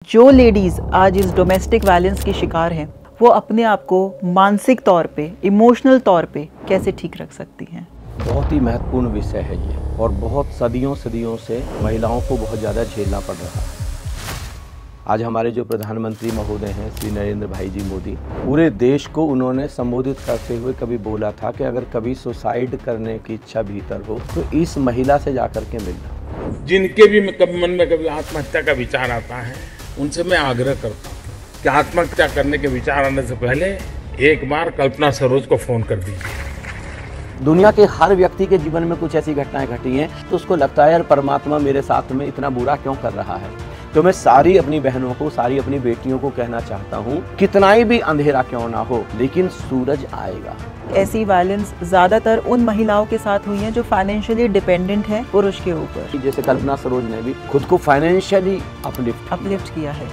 जो लेडीज़ आज इस डोमेस्टिक वायलेंस की शिकार हैं वो अपने आप को मानसिक तौर पे, इमोशनल तौर पे कैसे ठीक रख सकती हैं? बहुत ही महत्वपूर्ण विषय है ये और बहुत सदियों से महिलाओं को बहुत ज़्यादा झेलना पड़ रहा है। आज हमारे जो प्रधानमंत्री महोदय हैं श्री नरेंद्र भाई जी मोदी, पूरे देश को उन्होंने संबोधित करते हुए कभी बोला था कि अगर कभी सुसाइड करने की इच्छा भीतर हो तो इस महिला से जाकर के मिलना। जिनके भी मन में कभी आत्महत्या का विचार आता है उनसे मैं आग्रह करता हूँ कि आत्महत्या करने के विचार आने से पहले एक बार कल्पना सरोज को फोन कर दीजिए। दुनिया के हर व्यक्ति के जीवन में कुछ ऐसी घटनाएं घटी हैं तो उसको लगता है यार परमात्मा मेरे साथ में इतना बुरा क्यों कर रहा है। तो मैं सारी अपनी बहनों को, सारी अपनी बेटियों को कहना चाहता हूँ, कितना ही भी अंधेरा क्यों ना हो लेकिन सूरज आएगा। ऐसी वायलेंस ज्यादातर उन महिलाओं के साथ हुई है जो फाइनेंशियली डिपेंडेंट है पुरुष के ऊपर। जैसे कल्पना सरोज ने भी खुद को फाइनेंशियली अपलिफ्ट किया है।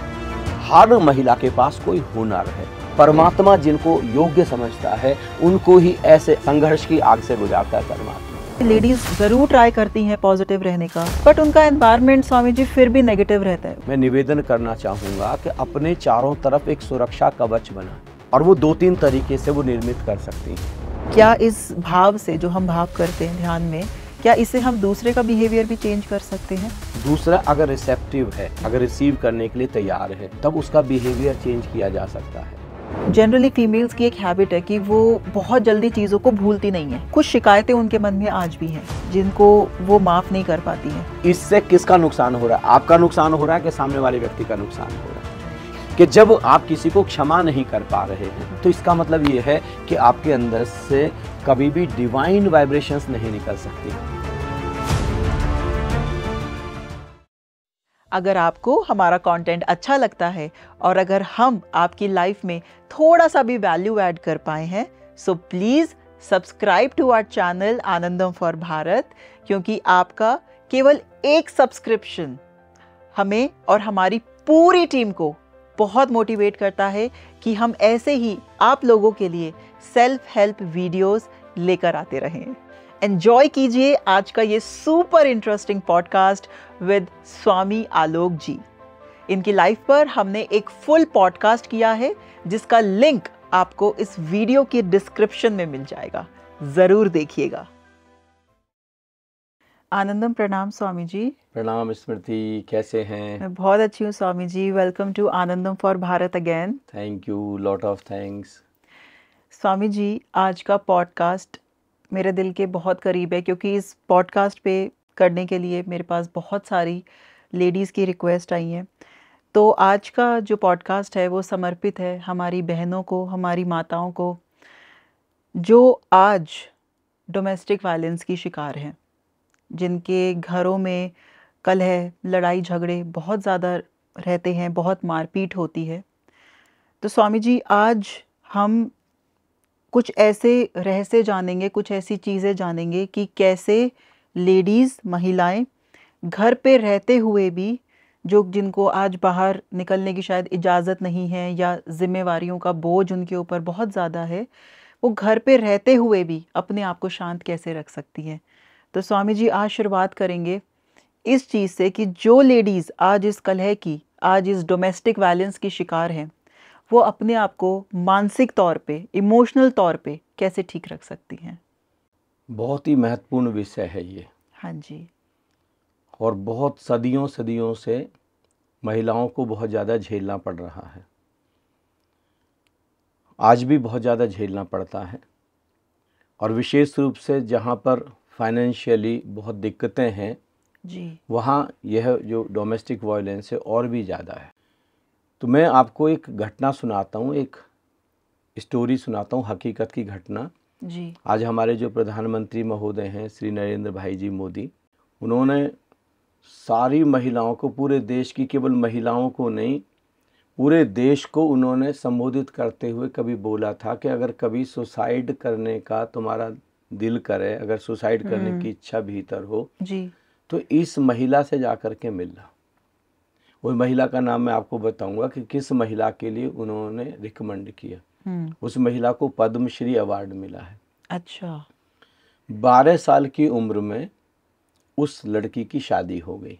हर महिला के पास कोई हुनर है। परमात्मा जिनको योग्य समझता है उनको ही ऐसे संघर्ष की आग से गुजारता है परमात्मा। लेडीज जरूर ट्राई करती हैं पॉजिटिव रहने का, बट उनका एनवायरनमेंट स्वामी जी फिर भी नेगेटिव रहता है। मैं निवेदन करना चाहूंगा कि अपने चारों तरफ एक सुरक्षा कवच बना और वो 2-3 तरीके से वो निर्मित कर सकती हैं। क्या इस भाव से जो हम भाव करते हैं ध्यान में, क्या इससे हम दूसरे का बिहेवियर भी चेंज कर सकते हैं? दूसरा अगर रिसेप्टिव है, अगर रिसीव करने के लिए तैयार है, तब उसका बिहेवियर चेंज किया जा सकता है। जनरली फीमेल्स की एक हैबिट है कि वो बहुत जल्दी चीज़ों को भूलती नहीं है। कुछ शिकायतें उनके मन में आज भी हैं जिनको वो माफ़ नहीं कर पाती हैं। इससे किसका नुकसान हो रहा है? आपका नुकसान हो रहा है कि सामने वाले व्यक्ति का नुकसान हो रहा है? कि जब आप किसी को क्षमा नहीं कर पा रहे हैं तो इसका मतलब ये है कि आपके अंदर से कभी भी डिवाइन वाइब्रेशंस नहीं निकल सकती। अगर आपको हमारा कंटेंट अच्छा लगता है और अगर हम आपकी लाइफ में थोड़ा सा भी वैल्यू ऐड कर पाए हैं, so please subscribe to our channel Anandam for Bharat, क्योंकि आपका केवल एक सब्सक्रिप्शन हमें और हमारी पूरी टीम को बहुत मोटिवेट करता है कि हम ऐसे ही आप लोगों के लिए सेल्फ हेल्प वीडियोस लेकर आते रहें। एंजॉय कीजिए आज का ये सुपर इंटरेस्टिंग पॉडकास्ट विद स्वामी आलोक जी। इनकी लाइफ पर हमने एक फुल पॉडकास्ट किया है जिसका लिंक आपको इस वीडियो के डिस्क्रिप्शन में मिल जाएगा, जरूर देखिएगा। आनंदम, प्रणाम स्वामी जी। प्रणाम स्मृति, कैसे हैं? मैं बहुत अच्छी हूँ Swami ji. Welcome to Anandam for Bharat again. Thank you, lot of thanks. Swami ji, आज का पॉडकास्ट मेरे दिल के बहुत करीब है क्योंकि इस पॉडकास्ट पे करने के लिए मेरे पास बहुत सारी लेडीज़ की रिक्वेस्ट आई हैं। तो आज का जो पॉडकास्ट है वो समर्पित है हमारी बहनों को, हमारी माताओं को जो आज डोमेस्टिक वायलेंस की शिकार हैं, जिनके घरों में कलह, लड़ाई झगड़े बहुत ज़्यादा रहते हैं, बहुत मारपीट होती है। तो स्वामी जी, आज हम कुछ ऐसे रहस्य जानेंगे, कुछ ऐसी चीज़ें जानेंगे कि कैसे लेडीज़, महिलाएं घर पे रहते हुए भी, जो जिनको आज बाहर निकलने की शायद इजाज़त नहीं है या जिम्मेवारियों का बोझ उनके ऊपर बहुत ज़्यादा है, वो घर पे रहते हुए भी अपने आप को शांत कैसे रख सकती हैं। तो स्वामी जी, आज शुरुआत करेंगे इस चीज़ से कि जो लेडीज़ आज इस कलह की, आज इस डोमेस्टिक वायलेंस की शिकार हैं, वो अपने आप को मानसिक तौर पे, इमोशनल तौर पे कैसे ठीक रख सकती हैं। बहुत ही महत्वपूर्ण विषय है ये। हाँ जी। और बहुत सदियों से महिलाओं को बहुत ज़्यादा झेलना पड़ रहा है। आज भी बहुत ज़्यादा झेलना पड़ता है और विशेष रूप से जहाँ पर फाइनेंशियली बहुत दिक्कतें हैं जी, वहाँ यह जो डोमेस्टिक वायलेंस है और भी ज़्यादा है। तो मैं आपको एक घटना सुनाता हूँ, एक स्टोरी सुनाता हूँ, हकीकत की घटना। जी। आज हमारे जो प्रधानमंत्री महोदय हैं श्री नरेंद्र भाई जी मोदी, उन्होंने सारी महिलाओं को, पूरे देश की, केवल महिलाओं को नहीं पूरे देश को उन्होंने संबोधित करते हुए कभी बोला था कि अगर कभी सुसाइड करने का तुम्हारा दिल करे, अगर सुसाइड करने की इच्छा भीतर हो जी। तो इस महिला से जाकर के मिलना। वो महिला का नाम मैं आपको बताऊंगा कि किस महिला के लिए उन्होंने रिकमेंड किया। उस महिला को पद्मश्री अवार्ड मिला है। अच्छा। 12 साल की उम्र में उस लड़की की शादी हो गई।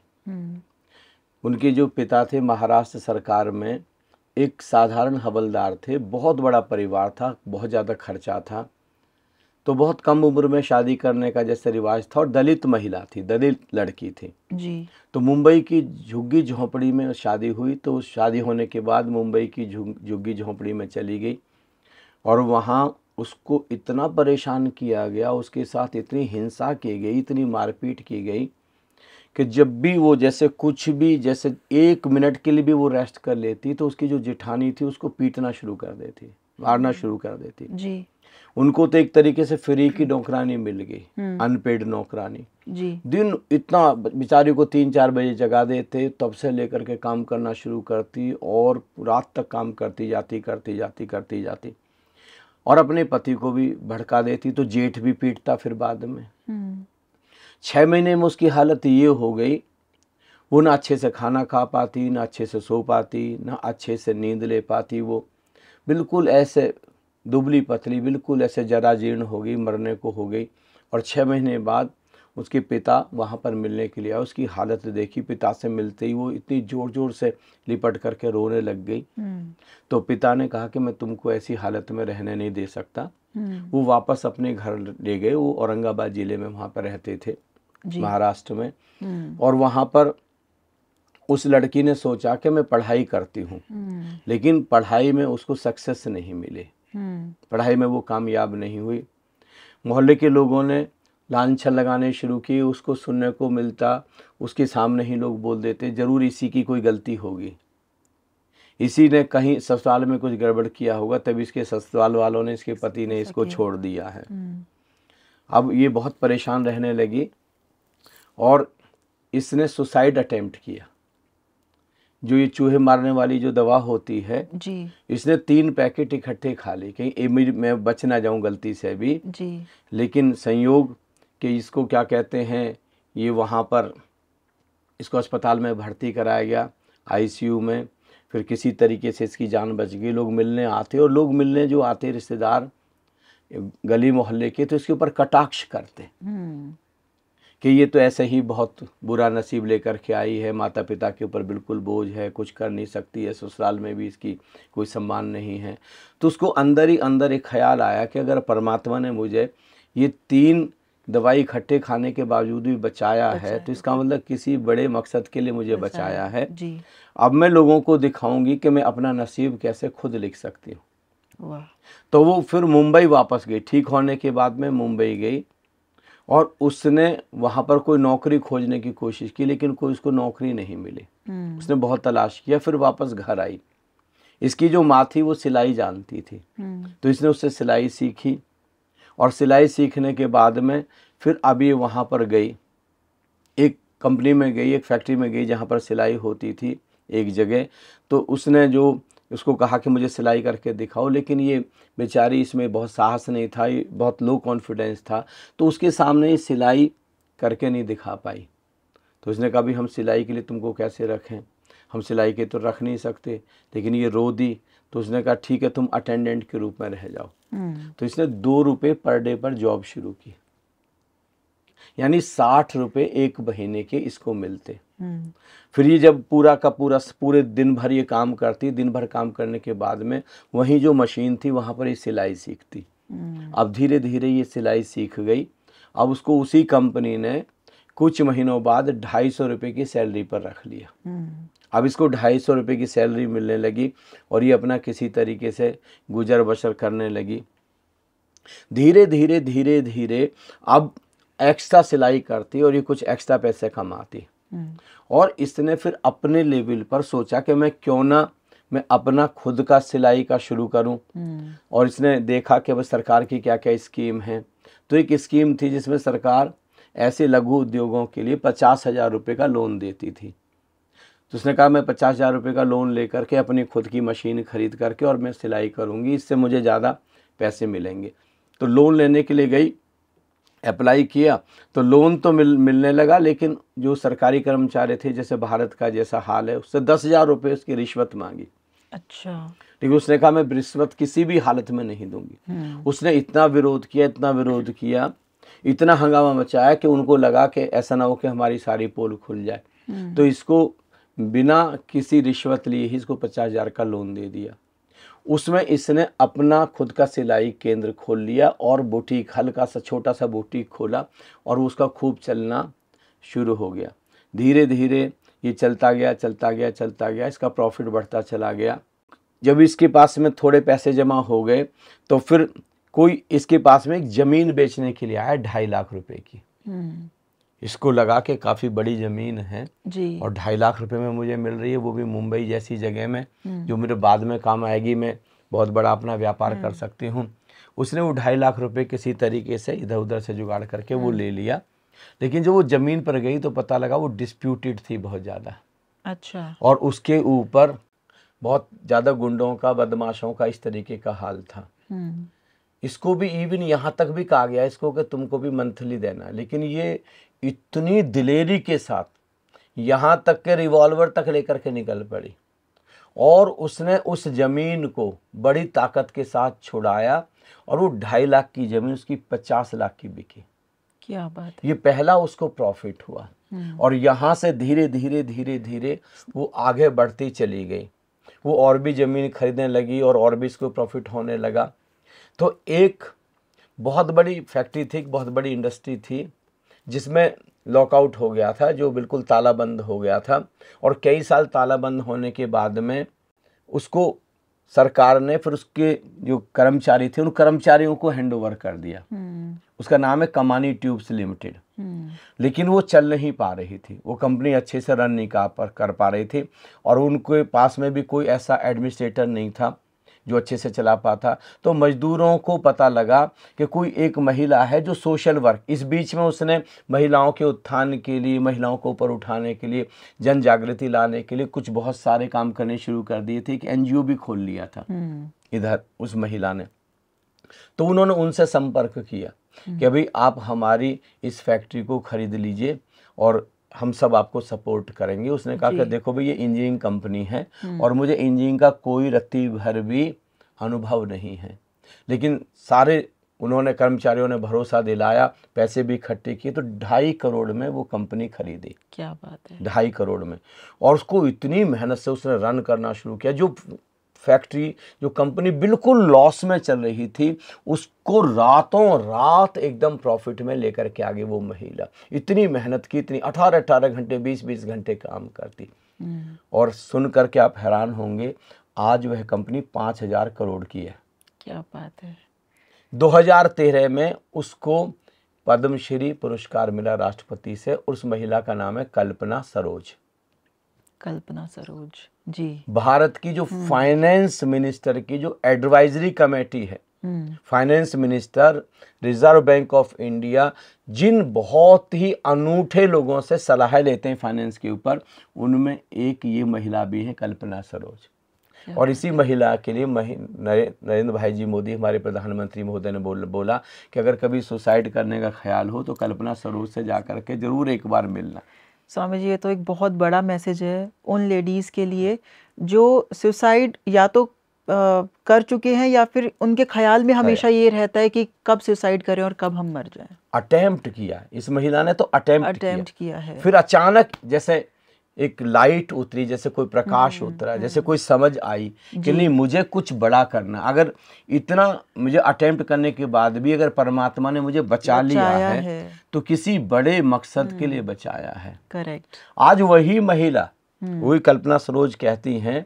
उनके जो पिता थे महाराष्ट्र सरकार में एक साधारण हवलदार थे, बहुत बड़ा परिवार था, बहुत ज़्यादा खर्चा था, तो बहुत कम उम्र में शादी करने का जैसे रिवाज था, और दलित महिला थी, दलित लड़की थी जी। तो मुंबई की झुग्गी झोंपड़ी में शादी हुई। तो शादी होने के बाद मुंबई की झुग्गी झोंपड़ी में चली गई, और वहाँ उसको इतना परेशान किया गया, उसके साथ इतनी हिंसा की गई, इतनी मारपीट की गई कि जब भी वो जैसे कुछ भी, जैसे 1 मिनट के लिए भी वो रेस्ट कर लेती तो उसकी जो जेठानी थी उसको पीटना शुरू कर देती, मारना शुरू कर देती जी। उनको तो एक तरीके से फ्री की नौकरानी मिल गई, अनपेड नौकरानी। जी। दिन इतना बेचारी को 3-4 बजे जगा देते, तब से लेकर के काम करना शुरू करती और रात तक काम करती जाती और अपने पति को भी भड़का देती, तो जेठ भी पीटता फिर बाद में। 6 महीने में उसकी हालत ये हो गई, वो ना अच्छे से खाना खा पाती, ना अच्छे से सो पाती, ना अच्छे से नींद ले पाती। वो बिल्कुल ऐसे दुबली पतली, बिल्कुल ऐसे जरा जीर्ण हो गई, मरने को हो गई। और 6 महीने बाद उसके पिता वहाँ पर मिलने के लिए आए, उसकी हालत देखी, पिता से मिलते ही वो इतनी ज़ोर ज़ोर से लिपट करके रोने लग गई। तो पिता ने कहा कि मैं तुमको ऐसी हालत में रहने नहीं दे सकता। वो वापस अपने घर ले गए, वो औरंगाबाद ज़िले में वहाँ पर रहते थे, महाराष्ट्र में। और वहाँ पर उस लड़की ने सोचा कि मैं पढ़ाई करती हूँ, लेकिन पढ़ाई में उसको सक्सेस नहीं मिली, पढ़ाई में वो कामयाब नहीं हुई। मोहल्ले के लोगों ने लांछन लगाने शुरू की, उसको सुनने को मिलता, उसके सामने ही लोग बोल देते ज़रूर इसी की कोई गलती होगी, इसी ने कहीं ससुराल में कुछ गड़बड़ किया होगा, तभी इसके ससुराल वालों ने, इसके पति ने इसको छोड़ दिया है। अब ये बहुत परेशान रहने लगी और इसने सुसाइड अटेम्प्ट किया। जो ये चूहे मारने वाली जो दवा होती है जी। इसने 3 पैकेट इकट्ठे खा ली, कहीं मैं बच ना जाऊं गलती से भी जी। लेकिन संयोग कि इसको क्या कहते हैं, ये वहाँ पर इसको अस्पताल में भर्ती कराया गया, आईसीयू में। फिर किसी तरीके से इसकी जान बच गई। लोग मिलने आते, और लोग मिलने जो आते रिश्तेदार गली मोहल्ले के, तो इसके ऊपर कटाक्ष करते कि ये तो ऐसे ही बहुत बुरा नसीब लेकर के आई है, माता पिता के ऊपर बिल्कुल बोझ है, कुछ कर नहीं सकती है, ससुराल में भी इसकी कोई सम्मान नहीं है। तो उसको अंदर ही अंदर एक ख्याल आया कि अगर परमात्मा ने मुझे ये 3 दवाई इकट्ठे खाने के बावजूद भी बचाया है, तो इसका मतलब किसी बड़े मकसद के लिए मुझे बचाया है जी। अब मैं लोगों को दिखाऊंगी कि मैं अपना नसीब कैसे खुद लिख सकती हूँ। तो वो फिर मुंबई वापस गई, ठीक होने के बाद में मुंबई गई, और उसने वहाँ पर कोई नौकरी खोजने की कोशिश की, लेकिन कोई उसको नौकरी नहीं मिली। उसने बहुत तलाश किया, फिर वापस घर आई। इसकी जो माँ थी वो सिलाई जानती थी, तो इसने उससे सिलाई सीखी, और सिलाई सीखने के बाद में फिर अब ये वहाँ पर गई, एक कंपनी में गई, एक फैक्ट्री में गई जहाँ पर सिलाई होती थी एक जगह। तो उसने जो उसको कहा कि मुझे सिलाई करके दिखाओ, लेकिन ये बेचारी, इसमें बहुत साहस नहीं था, ये बहुत लो कॉन्फिडेंस था, तो उसके सामने ये सिलाई करके नहीं दिखा पाई। तो उसने कहा भी हम सिलाई के लिए तुमको कैसे रखें, हम सिलाई के तो रख नहीं सकते, लेकिन ये रो दी। तो उसने कहा ठीक है तुम अटेंडेंट के रूप में रह जाओ। तो इसने 2 रुपये पर डे पर जॉब शुरू की, यानी 60 रुपये 1 महीने के इसको मिलते। फिर ये जब पूरा का पूरा पूरे दिन भर ये काम करती, दिन भर काम करने के बाद में वहीं जो मशीन थी वहाँ पर ये सिलाई सीखती। अब धीरे धीरे ये सिलाई सीख गई। अब उसको उसी कंपनी ने कुछ महीनों बाद 250 रुपये की सैलरी पर रख लिया। अब इसको 250 रुपये की सैलरी मिलने लगी, और ये अपना किसी तरीके से गुजर बसर करने लगी। धीरे धीरे धीरे धीरे अब एक्स्ट्रा सिलाई करती और ये कुछ एक्स्ट्रा पैसे कमाती। और इसने फिर अपने लेवल पर सोचा कि मैं क्यों ना मैं अपना खुद का सिलाई का शुरू करूं। और इसने देखा कि बस सरकार की क्या क्या स्कीम है। तो एक स्कीम थी जिसमें सरकार ऐसे लघु उद्योगों के लिए 50,000 रुपये का लोन देती थी। तो उसने कहा मैं 50,000 रुपये का लोन लेकर के अपनी खुद की मशीन खरीद करके और मैं सिलाई करूँगी, इससे मुझे ज़्यादा पैसे मिलेंगे। तो लोन लेने के लिए गई, अप्लाई किया, तो लोन तो मिलने लगा, लेकिन जो सरकारी कर्मचारी थे, जैसे भारत का जैसा हाल है, उससे 10,000 रुपये उसकी रिश्वत मांगी। अच्छा। लेकिन उसने कहा मैं रिश्वत किसी भी हालत में नहीं दूंगी। उसने इतना विरोध किया, इतना विरोध किया, इतना हंगामा मचाया कि उनको लगा कि ऐसा ना हो कि हमारी सारी पोल खुल जाए। तो इसको बिना किसी रिश्वत लिए ही इसको 50,000 का लोन दे दिया। उसमें इसने अपना खुद का सिलाई केंद्र खोल लिया और बुटीक, हल्का सा छोटा सा बुटीक खोला और उसका खूब चलना शुरू हो गया। धीरे धीरे ये चलता गया, इसका प्रॉफिट बढ़ता चला गया। जब इसके पास में थोड़े पैसे जमा हो गए तो फिर कोई इसके पास में एक ज़मीन बेचने के लिए आया 2.5 लाख रुपए की। इसको लगा के काफ़ी बड़ी ज़मीन है जी। और 2.5 लाख रुपए में मुझे मिल रही है, वो भी मुंबई जैसी जगह में, जो मेरे बाद में काम आएगी, मैं बहुत बड़ा अपना व्यापार कर सकती हूँ। उसने वो 2.5 लाख रुपए किसी तरीके से इधर उधर से जुगाड़ करके वो ले लिया। लेकिन जब वो ज़मीन पर गई तो पता लगा वो डिस्प्यूटेड थी बहुत ज़्यादा। अच्छा। और उसके ऊपर बहुत ज़्यादा गुंडों का, बदमाशों का इस तरीके का हाल था। इसको भी इवन यहाँ तक भी कहा गया इसको कि तुमको भी मंथली देना, लेकिन ये इतनी दिलेरी के साथ यहाँ तक के रिवॉल्वर तक लेकर के निकल पड़ी और उसने उस ज़मीन को बड़ी ताकत के साथ छुड़ाया और वो 2.5 लाख की ज़मीन उसकी 50 लाख की बिकी। क्या बात है। ये पहला उसको प्रॉफिट हुआ और यहाँ से धीरे धीरे वो आगे बढ़ती चली गई। वो और भी ज़मीन खरीदने लगी और भी इसको प्रॉफिट होने लगा। तो एक बहुत बड़ी फैक्ट्री थी, बहुत बड़ी इंडस्ट्री थी जिसमें लॉकआउट हो गया था, जो बिल्कुल तालाबंद हो गया था। और कई साल तालाबंद होने के बाद में उसको सरकार ने फिर उसके जो कर्मचारी थे उन कर्मचारियों को हैंडओवर कर दिया। उसका नाम है कमानी ट्यूब्स लिमिटेड। लेकिन वो चल नहीं पा रही थी, वो कंपनी अच्छे से रन नहीं कर पा रही थी और उनके पास में भी कोई ऐसा एडमिनिस्ट्रेटर नहीं था जो अच्छे से चला पाता। तो मजदूरों को पता लगा कि कोई एक महिला है जो सोशल वर्क, इस बीच में उसने महिलाओं के उत्थान के लिए, महिलाओं को ऊपर उठाने के लिए, जन जागृति लाने के लिए कुछ बहुत सारे काम करने शुरू कर दिए थे। कि एनजीओ भी खोल लिया था इधर उस महिला ने। तो उन्होंने उनसे संपर्क किया कि अभी आप हमारी इस फैक्ट्री को खरीद लीजिए और हम सब आपको सपोर्ट करेंगे। उसने कहा कि देखो भाई ये इंजीनियरिंग कंपनी है और मुझे इंजीनियरिंग का कोई रत्ती भर भी अनुभव नहीं है, लेकिन सारे उन्होंने कर्मचारियों ने भरोसा दिलाया, पैसे भी इकट्ठे किए, तो 2.5 करोड़ में वो कंपनी खरीदी। क्या बात है। 2.5 करोड़ में। और उसको इतनी मेहनत से उसने रन करना शुरू किया। जो फैक्ट्री, जो कंपनी बिल्कुल लॉस में चल रही थी, उसको रातों रात एकदम प्रॉफिट में लेकर के आगे वो महिला इतनी मेहनत की, इतनी 18 घंटे 20 घंटे काम करती। और सुन करके आप हैरान होंगे, आज वह कंपनी 5,000 करोड़ की है। क्या बात है। 2013 में उसको पद्मश्री पुरस्कार मिला राष्ट्रपति से। उस महिला का नाम है कल्पना सरोज। कल्पना सरोज जी। भारत की जो फाइनेंस मिनिस्टर की जो एडवाइजरी कमेटी है, finance minister, reserve bank of India, जिन बहुत ही अनूठे लोगों से सलाह लेते हैं फाइनेंस के ऊपर, उनमें एक ये महिला भी है, कल्पना सरोज। और इसी महिला के लिए नरेंद्र भाई जी मोदी, हमारे प्रधानमंत्री महोदय ने बोला कि अगर कभी सुसाइड करने का ख्याल हो तो कल्पना सरोज से जाकर के जरूर एक बार मिलना। स्वामी जी, ये तो एक बहुत बड़ा मैसेज है उन लेडीज़ के लिए जो सुसाइड या तो कर चुके हैं या फिर उनके ख्याल में हमेशा ये रहता है कि कब सुसाइड करें और कब हम मर जाएं। अटेम्प्ट किया इस महिला ने, तो अटेम्प्ट किया है। फिर अचानक जैसे एक लाइट उतरी, जैसे कोई प्रकाश उतरा, जैसे कोई समझ आई कि नहीं मुझे कुछ बड़ा करना। अगर इतना मुझे अटेम्प्ट करने के बाद भी अगर परमात्मा ने मुझे बचा लिया है तो किसी बड़े मकसद के लिए बचाया है। करेक्ट। आज वही महिला, वही कल्पना सरोज कहती हैं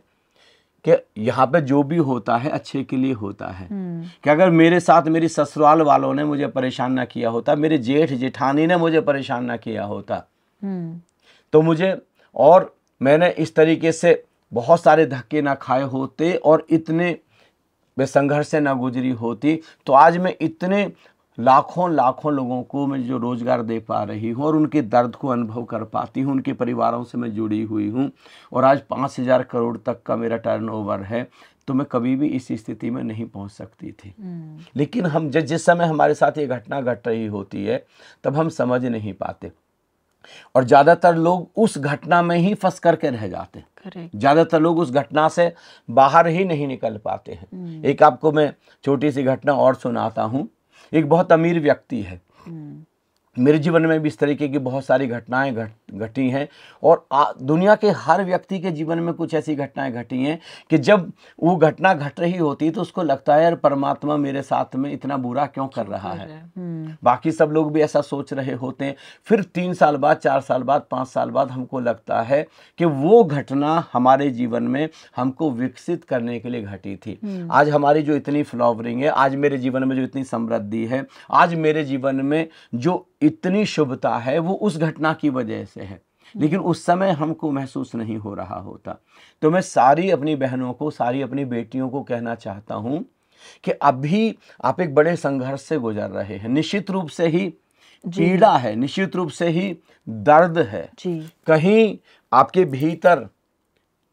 कि यहाँ पे जो भी होता है अच्छे के लिए होता है। कि अगर मेरे साथ मेरी ससुराल वालों ने मुझे परेशान ना किया होता, मेरे जेठ जेठानी ने मुझे परेशान ना किया होता, तो मुझे, और मैंने इस तरीके से बहुत सारे धक्के ना खाए होते और इतने संघर्ष से ना गुजरी होती, तो आज मैं इतने लाखों लोगों को मैं जो रोज़गार दे पा रही हूँ और उनके दर्द को अनुभव कर पाती हूँ, उनके परिवारों से मैं जुड़ी हुई हूँ। और आज 5,000 करोड़ तक का मेरा टर्नओवर है, तो मैं कभी भी इस स्थिति में नहीं पहुँच सकती थी। लेकिन हम जिस समय हमारे साथ ये घटना घट रही होती है तब हम समझ नहीं पाते और ज़्यादातर लोग उस घटना में ही फंस करके रह जाते हैं। ज़्यादातर लोग उस घटना से बाहर ही नहीं निकल पाते हैं। एक आपको मैं छोटी सी घटना और सुनाता हूँ। एक बहुत अमीर व्यक्ति है, मेरे जीवन में भी इस तरीके की बहुत सारी घटनाएं घटी हैं और दुनिया के हर व्यक्ति के जीवन में कुछ ऐसी घटनाएं घटी हैं कि जब वो घटना घट रही होती है तो उसको लगता है यार परमात्मा मेरे साथ में इतना बुरा क्यों कर रहा है। बाकी सब लोग भी ऐसा सोच रहे होते हैं। फिर 3 साल बाद, 4 साल बाद, 5 साल बाद हमको लगता है कि वो घटना हमारे जीवन में हमको विकसित करने के लिए घटी थी। आज हमारी जो इतनी फ्लावरिंग है, आज मेरे जीवन में जो इतनी समृद्धि है, आज मेरे जीवन में जो इतनी शुभता है, वो उस घटना की वजह से है। लेकिन उस समय हमको महसूस नहीं हो रहा होता। तो मैं सारी अपनी बहनों को, सारी अपनी बेटियों को कहना चाहता हूं कि अभी आप एक बड़े संघर्ष से गुजर रहे हैं। निश्चित रूप से ही पीड़ा है, निश्चित रूप से ही दर्द है जी। कहीं आपके भीतर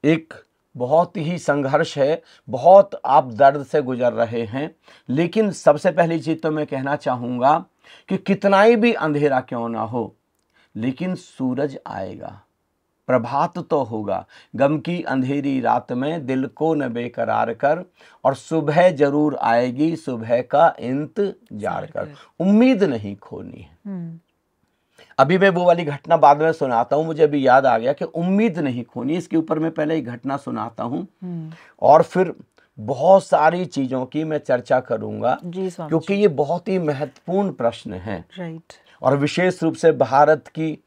एक बहुत ही संघर्ष है, बहुत आप दर्द से गुजर रहे हैं। लेकिन सबसे पहली चीज तो मैं कहना चाहूंगा कि कितना ही भी अंधेरा क्यों ना हो, लेकिन सूरज आएगा, प्रभात तो होगा। गम की अंधेरी रात में दिल को न बेकरार कर, और सुबह जरूर आएगी, सुबह का इंतजार कर। उम्मीद नहीं खोनी है। अभी मैं वो वाली घटना बाद में सुनाता हूँ, मुझे अभी याद आ गया कि उम्मीद नहीं खोनी। इसके ऊपर मैं पहले एक घटना सुनाता हूँ और फिर बहुत सारी चीजों की मैं चर्चा करूंगा, क्योंकि ये बहुत ही महत्वपूर्ण प्रश्न है। और विशेष रूप से भारत की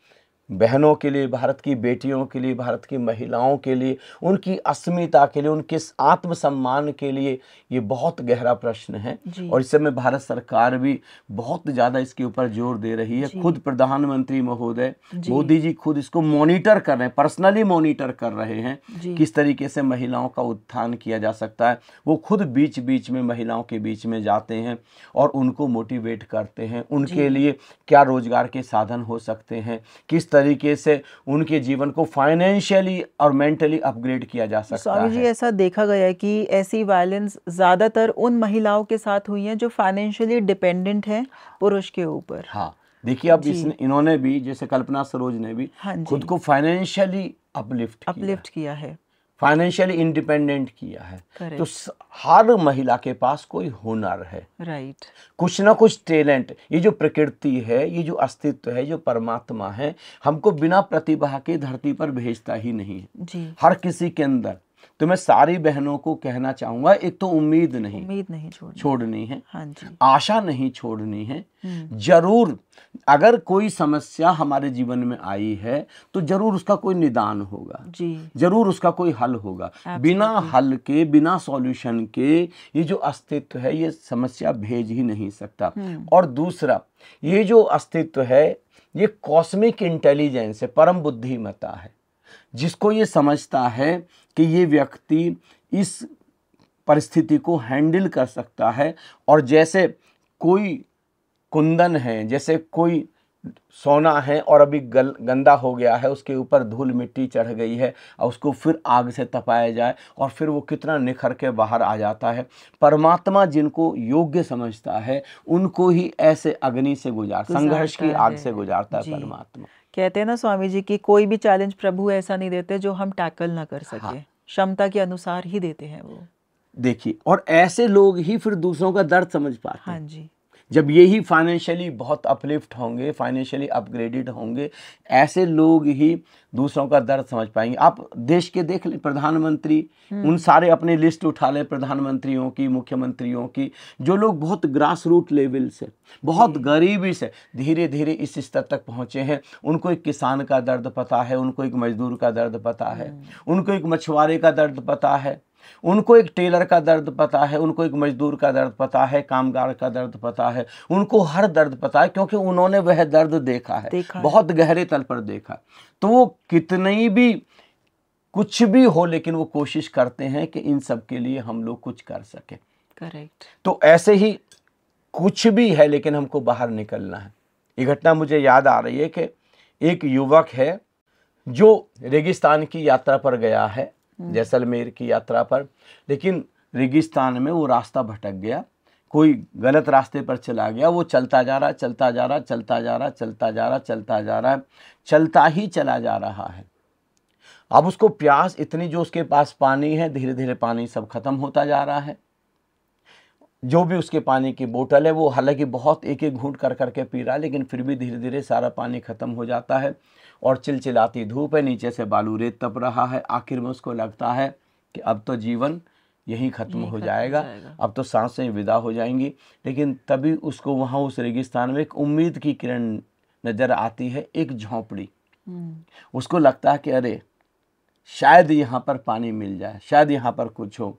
बहनों के लिए, भारत की बेटियों के लिए, भारत की महिलाओं के लिए, उनकी अस्मिता के लिए, उनके आत्मसम्मान के लिए ये बहुत गहरा प्रश्न है। और इस समय भारत सरकार भी बहुत ज़्यादा इसके ऊपर जोर दे रही है। खुद प्रधानमंत्री महोदय मोदी जी खुद इसको मॉनिटर कर रहे हैं, पर्सनली मॉनिटर कर रहे हैं किस तरीके से महिलाओं का उत्थान किया जा सकता है। वो खुद बीच बीच में महिलाओं के बीच में जाते हैं और उनको मोटिवेट करते हैं, उनके लिए क्या रोजगार के साधन हो सकते हैं, किस तरीके से उनके जीवन को फाइनेंशियली और मेंटली अपग्रेड किया जा सकता है। स्वामी जी, ऐसा देखा गया है कि ऐसी वायलेंस ज्यादातर उन महिलाओं के साथ हुई है जो फाइनेंशियली डिपेंडेंट हैं पुरुष के ऊपर। हाँ, देखिए अब इन्होंने भी, जैसे कल्पना सरोज ने भी खुद को फाइनेंशियली अपलिफ्ट किया है, फाइनेंशियली इंडिपेंडेंट किया है। तो हर महिला के पास कोई हुनर है, राइट, कुछ ना कुछ टैलेंट। ये जो प्रकृति है, ये जो अस्तित्व है, जो परमात्मा है, हमको बिना प्रतिभा के धरती पर भेजता ही नहीं है जी। हर किसी के अंदर। तो मैं सारी बहनों को कहना चाहूंगा, एक तो उम्मीद नहीं छोड़नी है, हाँ जी। आशा नहीं छोड़नी है। जरूर अगर कोई समस्या हमारे जीवन में आई है तो जरूर उसका कोई निदान होगा जी, जरूर उसका कोई हल होगा। बिना हल के, बिना सॉल्यूशन के ये जो अस्तित्व है, ये समस्या भेज ही नहीं सकता। और दूसरा, ये जो अस्तित्व है ये कॉस्मिक इंटेलिजेंस है, परम बुद्धिमत्ता है, जिसको ये समझता है कि ये व्यक्ति इस परिस्थिति को हैंडल कर सकता है। और जैसे कोई कुंदन है, जैसे कोई सोना है और अभी गंदा हो गया है, उसके ऊपर धूल मिट्टी चढ़ गई है और उसको फिर आग से तपाया जाए और फिर वो कितना निखर के बाहर आ जाता है। परमात्मा जिनको योग्य समझता है उनको ही ऐसे अग्नि से संघर्ष की आग से गुजारता है परमात्मा। कहते हैं ना स्वामी जी कि कोई भी चैलेंज प्रभु ऐसा नहीं देते जो हम टैकल ना कर सके। हाँ। क्षमता के अनुसार ही देते हैं वो। देखिए, और ऐसे लोग ही फिर दूसरों का दर्द समझ पाते हैं। हाँ जी। जब ये ही फाइनेंशियली बहुत अपलिफ्ट होंगे, फाइनेंशियली अपग्रेडेड होंगे, ऐसे लोग ही दूसरों का दर्द समझ पाएंगे। आप देश के देख ले, प्रधानमंत्री, उन सारे अपने लिस्ट उठा ले प्रधानमंत्रियों की, मुख्यमंत्रियों की, जो लोग बहुत ग्रास रूट लेवल से, बहुत गरीबी से धीरे धीरे इस स्तर तक पहुंचे हैं। उनको एक किसान का दर्द पता है, उनको एक मजदूर का दर्द पता है, उनको एक मछुआरे का दर्द पता है, उनको एक टेलर का दर्द पता है, उनको एक मजदूर का दर्द पता है, कामगार का दर्द पता है। उनको हर दर्द पता है, क्योंकि उन्होंने वह दर्द देखा है, बहुत गहरे तल पर देखा। तो वो कितनी भी कुछ भी हो, लेकिन वो कोशिश करते हैं कि इन सब के लिए हम लोग कुछ कर सके। करेक्ट। तो ऐसे ही कुछ भी है, लेकिन हमको बाहर निकलना है। ये घटना मुझे याद आ रही है कि एक युवक है जो रेगिस्तान की यात्रा पर गया है, जैसलमेर की यात्रा पर, लेकिन रेगिस्तान में वो रास्ता भटक गया, कोई गलत रास्ते पर चला गया। वो चलता जा रहा, चलता जा रहा, चलता जा रहा, चलता जा रहा, चलता जा रहा है, चलता ही चला जा रहा है। अब उसको प्यास इतनी, जो उसके पास पानी है, धीरे धीरे पानी सब खत्म होता जा रहा है। जो भी उसके पानी की बोतल है वो हालांकि बहुत एक एक घूंट कर करके पी रहा है, लेकिन फिर भी धीरे धीरे सारा पानी ख़त्म हो जाता है। और चिलचिलाती धूप है, नीचे से बालू रेत तप रहा है। आखिर में उसको लगता है कि अब तो जीवन यहीं ख़त्म हो जाएगा, अब तो सांसें विदा हो जाएंगी। लेकिन तभी उसको वहाँ उस रेगिस्तान में एक उम्मीद की किरण नज़र आती है, एक झोंपड़ी। उसको लगता है कि अरे शायद यहाँ पर पानी मिल जाए, शायद यहाँ पर कुछ हो।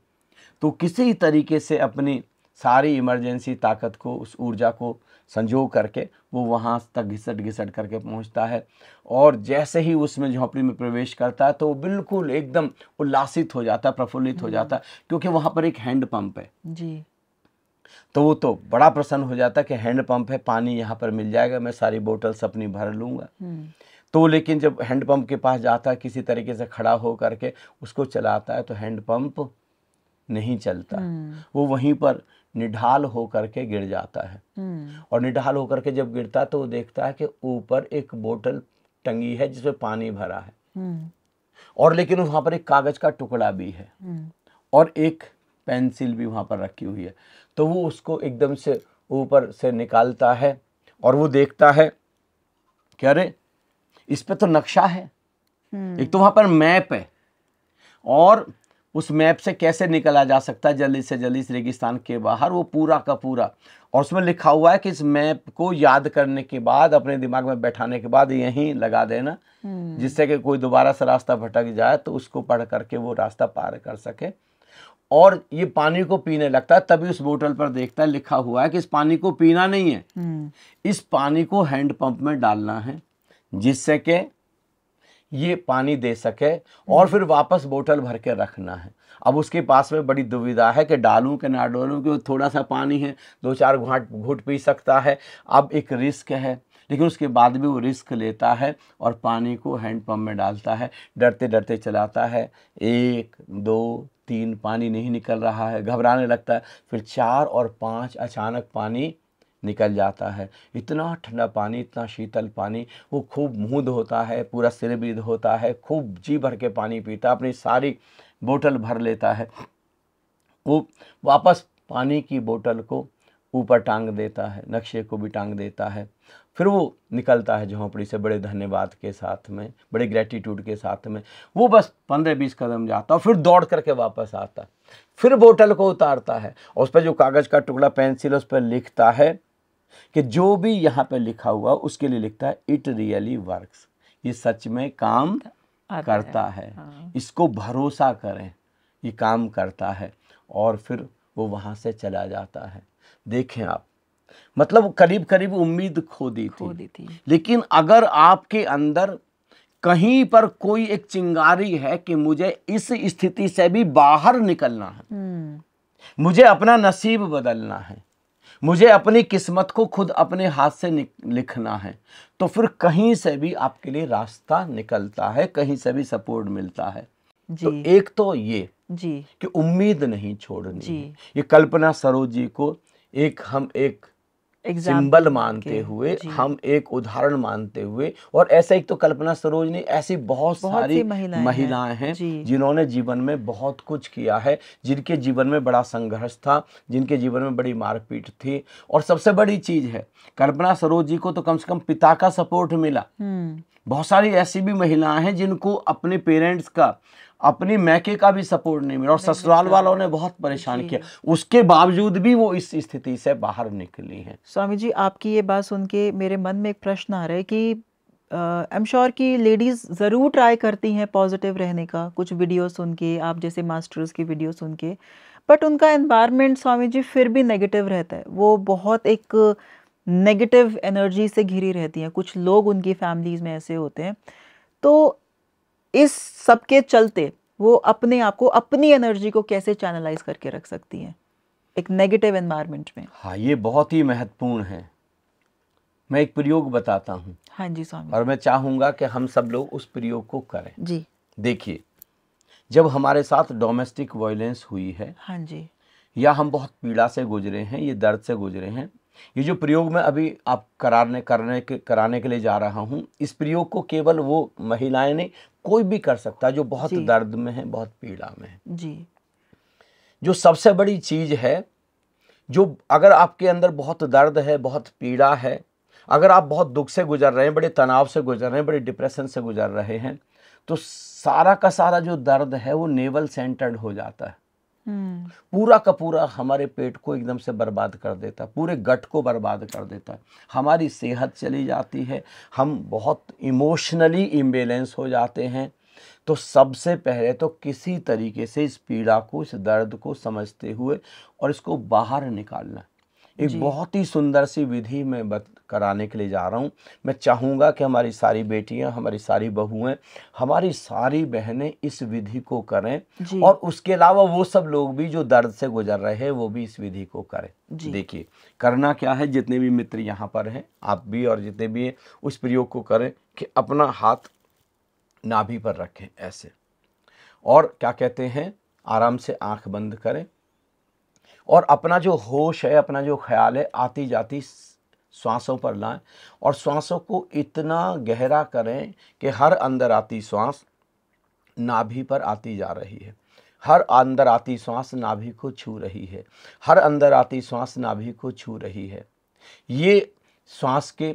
तो किसी तरीके से अपनी सारी इमरजेंसी ताकत को, उस ऊर्जा को संजो करके वो वहाँ तक घिसट घिसट करके पहुँचता है। और जैसे ही उसमें झोंपड़ी में प्रवेश करता है तो वो बिल्कुल एकदम उल्लासित हो जाता है, प्रफुल्लित हो जाता है, क्योंकि वहाँ पर एक हैंड पंप है जी। तो वो तो बड़ा प्रसन्न हो जाता है कि हैंड पंप है, पानी यहाँ पर मिल जाएगा, मैं सारी बोतल्स अपनी भर लूँगा। तो लेकिन जब हैंड पंप के पास जाता है, किसी तरीके से खड़ा हो करके उसको चलाता है तो हैंड पंप नहीं चलता। वो वहीं पर निढाल हो करके गिर जाता है। और निढाल हो करके जब गिरता है तो वो देखता है कि ऊपर एक बोतल टंगी है जिसमें पानी भरा है, और लेकिन वहाँ पर एक कागज का टुकड़ा भी है और एक पेंसिल भी वहाँ पर रखी हुई है। तो वो उसको एकदम से ऊपर से निकालता है और वो देखता है कि अरे इस पे तो नक्शा है, एक तो वहाँ पर मैप है, और उस मैप से कैसे निकला जा सकता है जल्दी से जल्दी इस रेगिस्तान के बाहर, वो पूरा का पूरा। और उसमें लिखा हुआ है कि इस मैप को याद करने के बाद, अपने दिमाग में बैठाने के बाद यहीं लगा देना, जिससे कि कोई दोबारा से रास्ता भटक जाए तो उसको पढ़ करके वो रास्ता पार कर सके। और ये पानी को पीने लगता है। तभी उस बोतल पर देखता है लिखा हुआ है कि इस पानी को पीना नहीं है, इस पानी को हैंड पंप में डालना है, जिससे कि ये पानी दे सके और फिर वापस बोतल भर के रखना है। अब उसके पास में बड़ी दुविधा है कि डालूं कि ना डालूं, क्योंकि थोड़ा सा पानी है, 2-4 घूंट पी सकता है। अब एक रिस्क है, लेकिन उसके बाद भी वो रिस्क लेता है और पानी को हैंड पंप में डालता है। डरते डरते चलाता है, 1, 2, 3 पानी नहीं निकल रहा है, घबराने लगता है। फिर 4 और 5 अचानक पानी निकल जाता है। इतना ठंडा पानी, इतना शीतल पानी। वो खूब मुँह धोता है, पूरा सिर भी धोता है, खूब जी भर के पानी पीता, अपनी सारी बोतल भर लेता है। वो वापस पानी की बोतल को ऊपर टांग देता है, नक्शे को भी टांग देता है। फिर वो निकलता है झोंपड़ी से बड़े धन्यवाद के साथ में, बड़े ग्रेटिट्यूड के साथ में। वो बस 15-20 कदम जाता और फिर दौड़ करके वापस आता, फिर बोतल को उतारता है और उस पर जो कागज़ का टुकड़ा पेंसिल उस पर लिखता है कि जो भी यहाँ पे लिखा हुआ उसके लिए लिखता है इट रियली वर्क्स, ये सच में काम करता है, इसको भरोसा करें, ये काम करता है। और फिर वो वहाँ से चला जाता है। देखें आप, मतलब करीब करीब उम्मीद खो दी थी। लेकिन अगर आपके अंदर कहीं पर कोई एक चिंगारी है कि मुझे इस स्थिति से भी बाहर निकलना है, मुझे अपना नसीब बदलना है, मुझे अपनी किस्मत को खुद अपने हाथ से लिखना है, तो फिर कहीं से भी आपके लिए रास्ता निकलता है, कहीं से भी सपोर्ट मिलता है। तो एक तो ये कि उम्मीद नहीं छोड़नी। ये कल्पना सरोज जी को हम एक सिंबल मानते हुए, हम एक उदाहरण मानते हुए, और ऐसा एक तो कल्पना सरोज ने ऐसी बहुत सारी महिलाएं हैं जिन्होंने जीवन में बहुत कुछ किया है, जिनके जीवन में बड़ा संघर्ष था, जिनके जीवन में बड़ी मारपीट थी। और सबसे बड़ी चीज है, कल्पना सरोज जी को तो कम से कम पिता का सपोर्ट मिला। बहुत सारी ऐसी भी महिलाएं हैं जिनको अपने पेरेंट्स का, अपनी मैके का भी सपोर्ट नहीं मिला और ससुराल वालों ने बहुत परेशान किया, उसके बावजूद भी वो इस स्थिति से बाहर निकली हैं। स्वामी जी, आपकी ये बात सुन के मेरे मन में एक प्रश्न आ रहा है कि आई एम श्योर कि लेडीज़ ज़रूर ट्राई करती हैं पॉजिटिव रहने का, कुछ वीडियो सुन के, आप जैसे मास्टर्स की वीडियो सुन के, बट उनका एनवायरनमेंट स्वामी जी फिर भी नेगेटिव रहता है। वो बहुत एक नेगेटिव एनर्जी से घिरी रहती हैं। कुछ लोग उनकी फैमिलीज़ में ऐसे होते हैं। तो इस सब के चलते वो अपने आप को, अपनी एनर्जी को कैसे चैनलाइज करके रख सकती हैं एक नेगेटिव एनवायरनमेंट में? हाँ, ये बहुत ही महत्वपूर्ण है। मैं एक प्रयोग बताता हूँ। हाँ जी स्वामी। और मैं चाहूँगा कि हम सब लोग उस प्रयोग को करें जी। देखिए, जब हमारे साथ डोमेस्टिक वायलेंस हुई है, हाँ जी, या हम बहुत पीड़ा से गुजरे हैं, ये दर्द से गुजरे हैं, ये जो प्रयोग मैं अभी आप कराने के लिए जा रहा हूँ, इस प्रयोग को केवल वो महिलाएं नहीं, कोई भी कर सकता है जो बहुत दर्द में है, बहुत पीड़ा में है। जी। जो सबसे बड़ी चीज है, जो अगर आपके अंदर बहुत दर्द है, बहुत पीड़ा है, अगर आप बहुत दुख से गुजर रहे हैं, बड़े तनाव से गुजर रहे हैं, बड़े डिप्रेशन से गुजर रहे हैं, तो सारा का सारा जो दर्द है वो नेवल सेंटर्ड हो जाता है। पूरा का पूरा हमारे पेट को एकदम से बर्बाद कर देता है, पूरे गट को बर्बाद कर देता है, हमारी सेहत चली जाती है, हम बहुत इमोशनली इम्बैलेंस हो जाते हैं। तो सबसे पहले तो किसी तरीके से इस पीड़ा को, इस दर्द को समझते हुए और इसको बाहर निकालना, एक बहुत ही सुंदर सी विधि मैं कराने के लिए जा रहा हूँ। मैं चाहूँगा कि हमारी सारी बेटियाँ, हमारी सारी बहुएं, हमारी सारी बहनें इस विधि को करें, और उसके अलावा वो सब लोग भी जो दर्द से गुजर रहे हैं वो भी इस विधि को करें। देखिए करना क्या है, जितने भी मित्र यहाँ पर हैं, आप भी और जितने भी हैं, उस प्रयोग को करें कि अपना हाथ नाभि पर रखें ऐसे, और क्या कहते हैं, आराम से आंख बंद करें और अपना जो होश है, अपना जो ख्याल है, आती जाती श्वासों पर लाएं और श्वासों को इतना गहरा करें कि हर अंदर आती श्वास नाभि पर आती जा रही है, हर अंदर आती श्वास नाभि को छू रही है, हर अंदर आती श्वास नाभि को छू रही है। ये श्वास के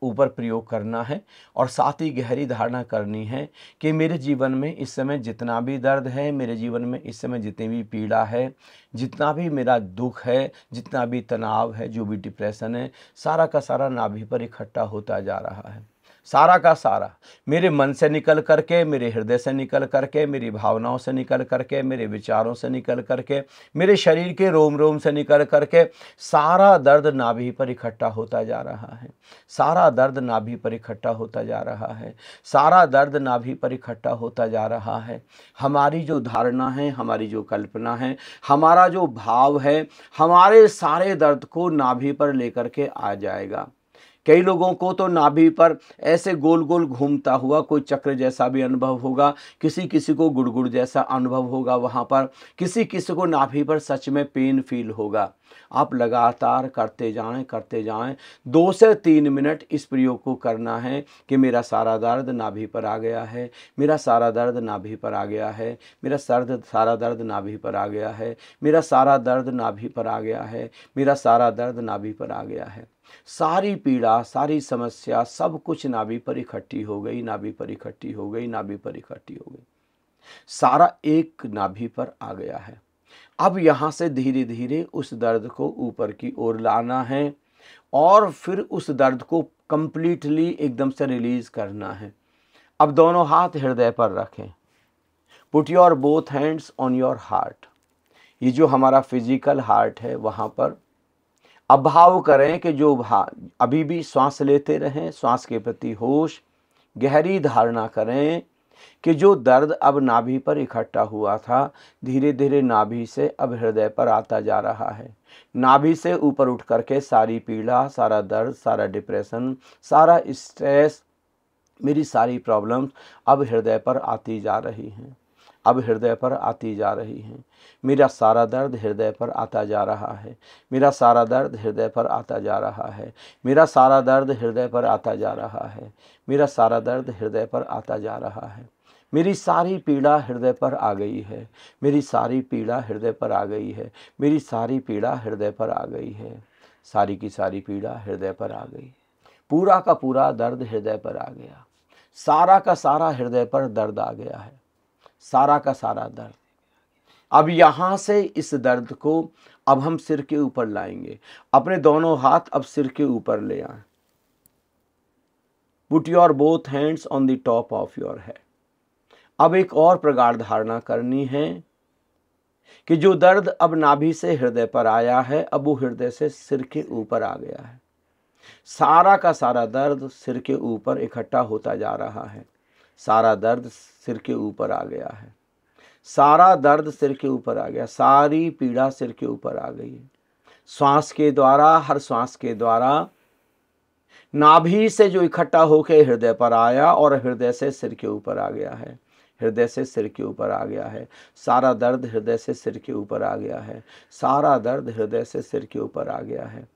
ऊपर प्रयोग करना है और साथ ही गहरी धारणा करनी है कि मेरे जीवन में इस समय जितना भी दर्द है, मेरे जीवन में इस समय जितनी भी पीड़ा है, जितना भी मेरा दुख है, जितना भी तनाव है, जो भी डिप्रेशन है, सारा का सारा नाभि पर इकट्ठा होता जा रहा है। सारा का सारा मेरे मन से निकल करके, मेरे हृदय से निकल करके, मेरी भावनाओं से निकल करके, मेरे विचारों से निकल करके, मेरे शरीर के रोम रोम से निकल करके सारा दर्द नाभि पर इकट्ठा होता जा रहा है। सारा दर्द नाभि पर इकट्ठा होता जा रहा है। सारा दर्द नाभि पर इकट्ठा होता जा रहा है। हमारी जो धारणा है, हमारी जो कल्पना है, हमारा जो भाव है, हमारे सारे दर्द को नाभि पर लेकर के आ जाएगा। कई लोगों को तो नाभि पर ऐसे गोल गोल घूमता हुआ कोई चक्र जैसा भी अनुभव होगा, किसी किसी को गुड़गुड़ जैसा अनुभव होगा, वहाँ पर किसी किसी को नाभि पर सच में पेन फील होगा। आप लगातार करते जाएं 2 से 3 मिनट इस प्रयोग को करना है कि मेरा सारा दर्द नाभि पर आ गया है, मेरा सारा दर्द नाभि पर आ गया है, मेरा सारा दर्द नाभि पर आ गया है, मेरा सारा दर्द नाभि पर आ गया है, मेरा सारा दर्द नाभि पर आ गया है। सारी पीड़ा, सारी समस्या, सब कुछ नाभि पर इकट्ठी हो गई, नाभि पर इकट्ठी हो गई, नाभि पर इकट्ठी हो गई। सारा एक नाभि पर आ गया है। अब यहाँ से धीरे धीरे उस दर्द को ऊपर की ओर लाना है और फिर उस दर्द को कंप्लीटली एकदम से रिलीज करना है। अब दोनों हाथ हृदय पर रखें। Put your both hands on your heart. ये जो हमारा फिजिकल हार्ट है वहाँ पर अब भाव करें कि जो अभी भी श्वास लेते रहें, श्वास के प्रति होश, गहरी धारणा करें कि जो दर्द अब नाभि पर इकट्ठा हुआ था, धीरे धीरे नाभि से अब हृदय पर आता जा रहा है। नाभि से ऊपर उठ करके सारी पीड़ा, सारा दर्द, सारा डिप्रेशन, सारा स्ट्रेस, मेरी सारी प्रॉब्लम्स अब हृदय पर आती जा रही हैं, अब हृदय पर आती जा रही हैं। मेरा सारा दर्द हृदय पर आता जा रहा है, मेरा सारा दर्द हृदय पर आता जा रहा है, मेरा सारा दर्द हृदय पर आता जा रहा है, मेरा सारा दर्द हृदय पर आता जा रहा है। मेरी सारी पीड़ा हृदय पर आ गई है, मेरी सारी पीड़ा हृदय पर आ गई है, मेरी सारी पीड़ा हृदय पर आ गई है, सारी की सारी पीड़ा हृदय पर आ गई, पूरा का पूरा दर्द हृदय पर आ गया, सारा का सारा हृदय पर दर्द आ गया है, सारा का सारा दर्द। अब यहाँ से इस दर्द को अब हम सिर के ऊपर लाएंगे। अपने दोनों हाथ अब सिर के ऊपर ले आएं। Put your both hands on the top of your head. अब एक और प्रगाढ़ धारणा करनी है कि जो दर्द अब नाभि से हृदय पर आया है, अब वो हृदय से सिर के ऊपर आ गया है। सारा का सारा दर्द सिर के ऊपर इकट्ठा होता जा रहा है, सारा दर्द सिर के ऊपर आ गया है, सारा दर्द सिर के ऊपर आ गया, सारी पीड़ा सिर के ऊपर आ गई है। श्वास के द्वारा, हर श्वास के द्वारा नाभि से जो इकट्ठा होकर हृदय पर आया और हृदय से सिर के ऊपर आ गया है, हृदय से सिर के ऊपर आ गया है। सारा दर्द हृदय से सिर के ऊपर आ गया है, सारा दर्द हृदय से सिर के ऊपर आ गया है।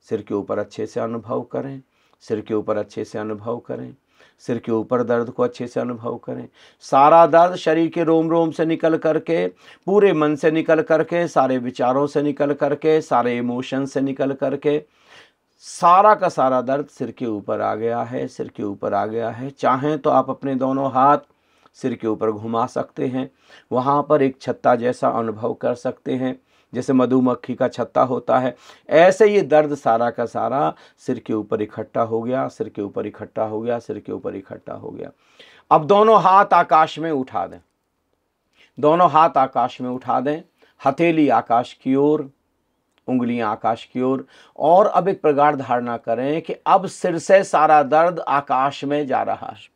सिर के ऊपर अच्छे से अनुभव करें, सिर के ऊपर अच्छे से अनुभव करें। सिर के ऊपर दर्द को अच्छे से अनुभव करें। सारा दर्द शरीर के रोम रोम से निकल करके, पूरे मन से निकल करके, सारे विचारों से निकल करके, सारे इमोशन से निकल करके, सारा का सारा दर्द सिर के ऊपर आ गया है, सिर के ऊपर आ गया है। चाहें तो आप अपने दोनों हाथ सिर के ऊपर घुमा सकते हैं, वहाँ पर एक छत्ता जैसा अनुभव कर सकते हैं, जैसे मधुमक्खी का छत्ता होता है। ऐसे ये दर्द सारा का सारा सिर के ऊपर इकट्ठा हो गया, सिर के ऊपर इकट्ठा हो गया, सिर के ऊपर इकट्ठा हो गया। अब दोनों हाथ आकाश में उठा दें, दोनों हाथ आकाश में उठा दें, हथेली आकाश की ओर, उंगलियां आकाश की ओर। और अब एक प्रगाढ़ धारणा करें कि अब सिर से सारा दर्द आकाश में जा रहा है,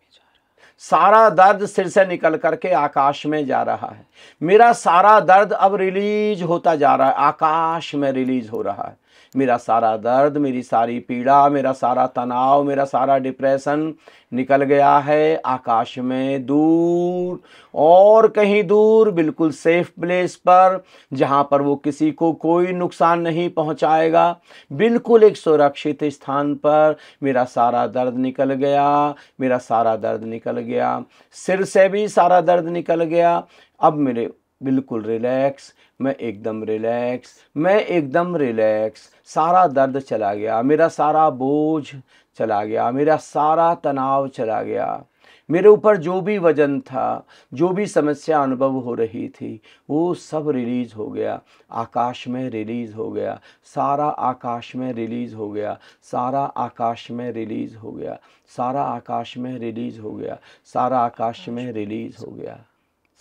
सारा दर्द सिर से निकल करके आकाश में जा रहा है। मेरा सारा दर्द अब रिलीज होता जा रहा है, आकाश में रिलीज हो रहा है। मेरा सारा दर्द, मेरी सारी पीड़ा, मेरा सारा तनाव, मेरा सारा डिप्रेशन निकल गया है आकाश में, दूर और कहीं दूर, बिल्कुल सेफ प्लेस पर, जहाँ पर वो किसी को कोई नुकसान नहीं पहुँचाएगा। बिल्कुल एक सुरक्षित स्थान पर मेरा सारा दर्द निकल गया, मेरा सारा दर्द निकल गया, सिर से भी सारा दर्द निकल गया। अब मेरे बिल्कुल रिलैक्स, मैं एकदम रिलैक्स, मैं एकदम रिलैक्स, सारा दर्द चला गया, मेरा सारा बोझ चला गया, मेरा सारा तनाव चला गया। मेरे ऊपर जो भी वजन था, जो भी समस्या अनुभव हो रही थी, वो सब रिलीज़ हो गया, आकाश में रिलीज़ हो गया, सारा आकाश में रिलीज़ हो गया, सारा आकाश में रिलीज़ हो गया, सारा आकाश में रिलीज़ हो गया, सारा आकाश में रिलीज़ हो गया,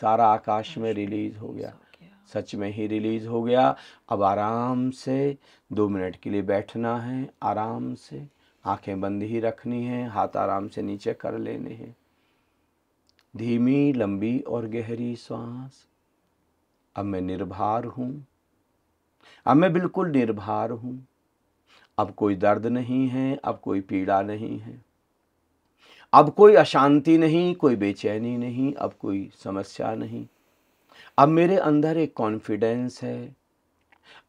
सारा आकाश में रिलीज़ हो गया, सच में ही रिलीज़ हो गया। अब आराम से 2 मिनट के लिए बैठना है, आराम से आंखें बंद ही रखनी है, हाथ आराम से नीचे कर लेने हैं। धीमी, लंबी और गहरी सांस। अब मैं निर्भर हूँ, अब मैं बिल्कुल निर्भर हूँ। अब कोई दर्द नहीं है, अब कोई पीड़ा नहीं है, अब कोई अशांति नहीं, कोई बेचैनी नहीं, अब कोई समस्या नहीं। अब मेरे अंदर एक कॉन्फिडेंस है,